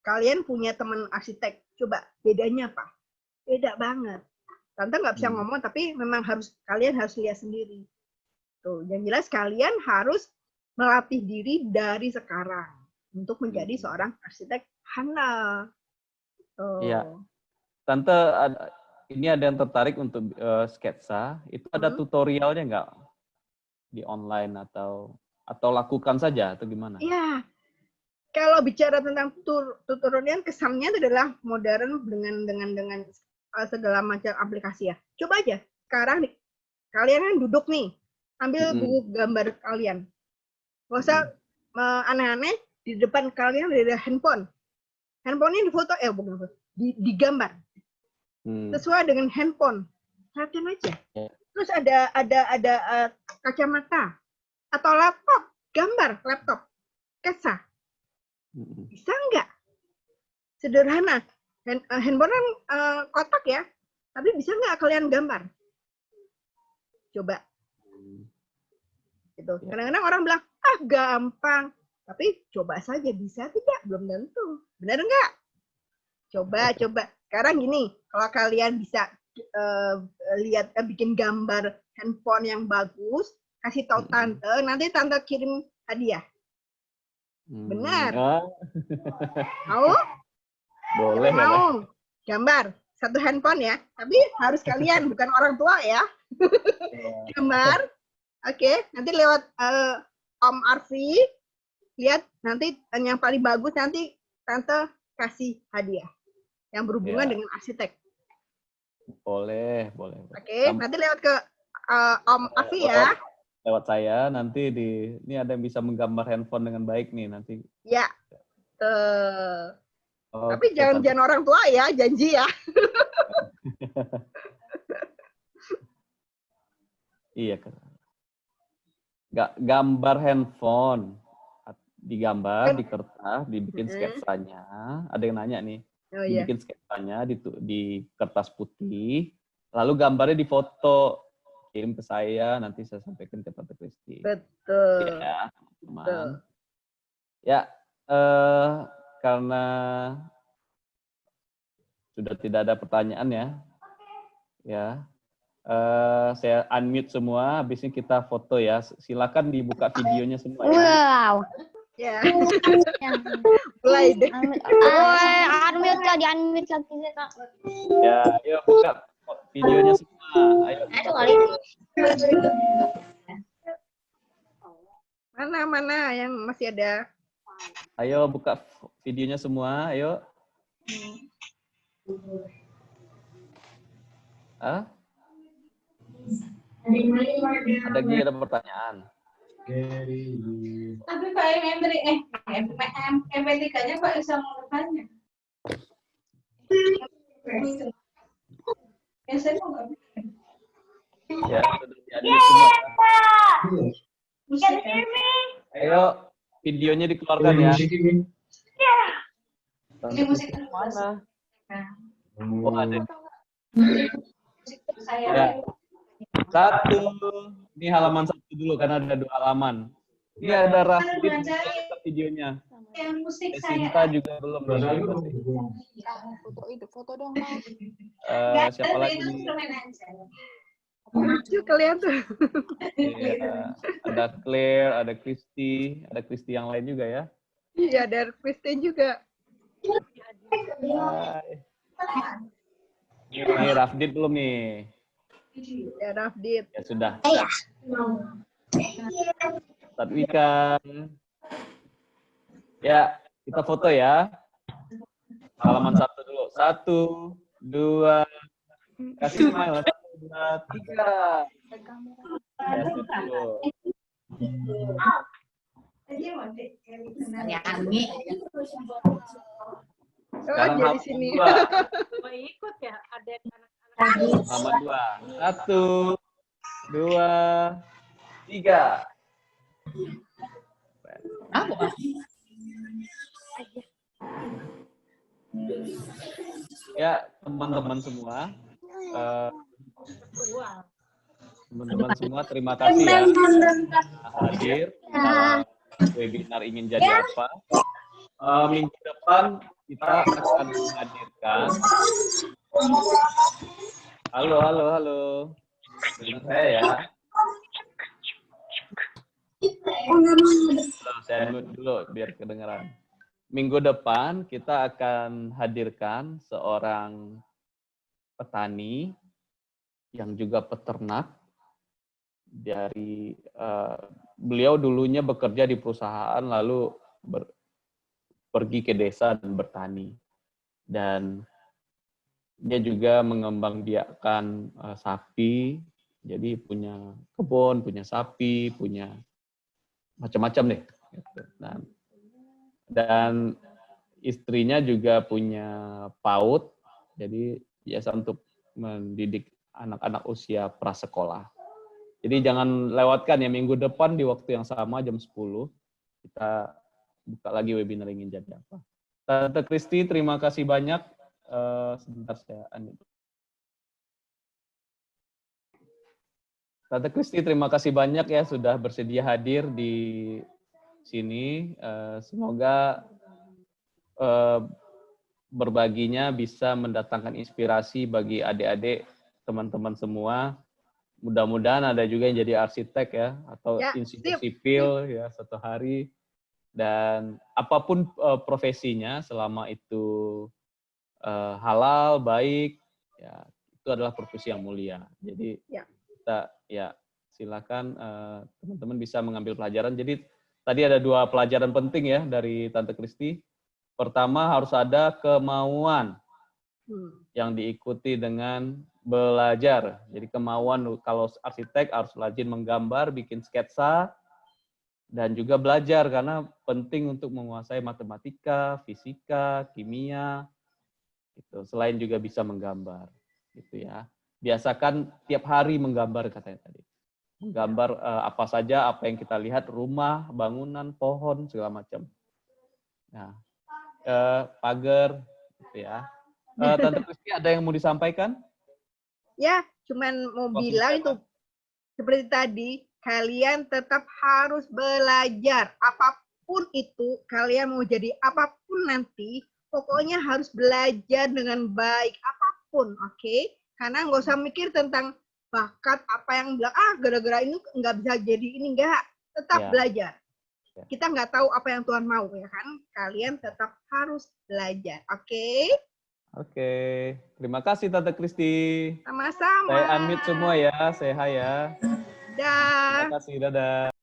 kalian punya teman arsitek, coba bedanya apa? Beda banget. Tante nggak bisa ngomong, tapi memang kalian harus lihat sendiri. Tuh, yang jelas kalian harus melatih diri dari sekarang untuk menjadi seorang arsitek handal. Iya. Tante, ini ada yang tertarik untuk sketsa. Itu ada tutorialnya nggak di online atau lakukan saja atau gimana? Iya. Kalau bicara tentang tutorial, kesannya adalah modern dengan segala macam aplikasi ya. Coba aja sekarang kalian kan duduk nih, ambil buku gambar kalian. Gak usah aneh-aneh, di depan kalian ada handphone. Handphonenya difoto, bukan foto, digambar. Sesuai dengan handphone. Latihan aja. Terus ada kacamata atau laptop, gambar laptop, sketsa. Bisa nggak? Sederhana. Handphone kan kotak ya, tapi bisa nggak kalian gambar? Coba. Gitu. Kadang-kadang orang bilang, gampang. Tapi coba saja, bisa tidak? Belum tentu. Benar nggak? Coba. Sekarang gini, kalau kalian bisa lihat bikin gambar handphone yang bagus, kasih tahu tante, nanti tante kirim hadiah. Benar. Mau? Boleh. Mau. Gambar. Satu handphone ya. Tapi harus kalian, bukan orang tua ya. Gambar. Oke. Nanti lewat Om Arfi. Lihat nanti yang paling bagus nanti tante kasih hadiah. Yang berhubungan dengan arsitek. Boleh. Oke. Nanti lewat ke Om Arfi ya. Lewat saya nanti ini ada yang bisa menggambar handphone dengan baik nih nanti. Ya. Tapi jangan orang tua ya, janji ya. Iya kan. Gambar handphone digambar di kertas, dibikin sketsanya. Ada yang nanya nih. Dibikin sketsanya di kertas putih, lalu gambarnya difoto. Kirim ke saya, nanti saya sampaikan ke Tante Kristi. Betul. Ya, teman. Ya, karena sudah tidak ada pertanyaan ya. Saya unmute semua, habis ini kita foto ya. Silakan dibuka videonya semua ya. Wow. Ya. Mulai deh. Unmute lagi. Ya, yuk buka videonya semua. Ayo. Mana yang masih ada? Ayo buka videonya semua, ayo. Ada pertanyaan. Tapi Pak MP3-nya Pak bisa menggunakannya. Biasanya nggak bisa. Ya, sudah diadil semua. Ayo, videonya dikeluarkan ya. Ini musik mana? Oh, ada. Saya. Ya. Ini halaman 1 dulu karena ada 2 halaman. Ini ada Raffi videonya. Yang musik Sinta juga belum. Foto dong. Siapa lagi? Lucu kalian tuh. Iya, ada Claire, ada Kristi yang lain juga ya. Iya, ada Kristen juga. Ini Rafdit belum nih? Ya, Rafdit. Ya sudah. Tatwika. Ya, kita foto ya. Halaman 1 dulu. 1, 2, kasih smile. 1, 2, 3. Ya, dulu. Oh, jadi sini. Mau ikut ya? Ada anak-anak. Halaman 2. 1, 2, 3. Ya, teman-teman semua. Teman-teman semua, terima kasih ya hadir dalam webinar Ingin Jadi Apa. Minggu depan kita akan menghadirkan Halo, halo, halo. Dengar saya ya. Saya mute dulu biar kedengaran. Minggu depan kita akan hadirkan seorang petani yang juga peternak. Dari beliau dulunya bekerja di perusahaan lalu pergi ke desa dan bertani. Dan dia juga mengembangbiakkan sapi, jadi punya kebun, punya sapi, punya macam-macam deh. Dan istrinya juga punya PAUD, jadi biasa untuk mendidik anak-anak usia prasekolah. Jadi jangan lewatkan ya, minggu depan di waktu yang sama jam 10, kita buka lagi webinar ingin jadi apa. Tante Kristi, terima kasih banyak. Sebentar saya unmute. Tante Kristi, terima kasih banyak ya sudah bersedia hadir di sini. Semoga berbaginya bisa mendatangkan inspirasi bagi adik-adik, teman-teman semua. Mudah-mudahan ada juga yang jadi arsitek ya, atau insinyur sipil ya suatu hari. Dan apapun profesinya, selama itu halal, baik, ya itu adalah profesi yang mulia. Jadi kita ya silakan teman-teman bisa mengambil pelajaran. Jadi tadi ada 2 pelajaran penting ya dari Tante Kristi. Pertama harus ada kemauan yang diikuti dengan belajar. Jadi kemauan kalau arsitek harus rajin menggambar, bikin sketsa, dan juga belajar karena penting untuk menguasai matematika, fisika, kimia. Gitu. Selain juga bisa menggambar, gitu ya. Biasakan tiap hari menggambar katanya tadi. Menggambar apa saja, apa yang kita lihat, rumah, bangunan, pohon, segala macam. Nah, pagar, gitu ya. Tante Kristi ada yang mau disampaikan? Ya, cuman mau bilang itu seperti tadi, kalian tetap harus belajar. Apapun itu, kalian mau jadi apapun nanti, pokoknya harus belajar dengan baik, apapun, oke? Karena nggak usah mikir tentang bakat apa yang bilang, gara-gara ini nggak bisa jadi ini, nggak. Tetap belajar. Kita nggak tahu apa yang Tuhan mau, ya kan? Kalian tetap harus belajar, oke? Oke. Terima kasih Tante Kristi. Sama-sama. Saya unmute semua ya, say hi ya. Dah. Terima kasih, dadah.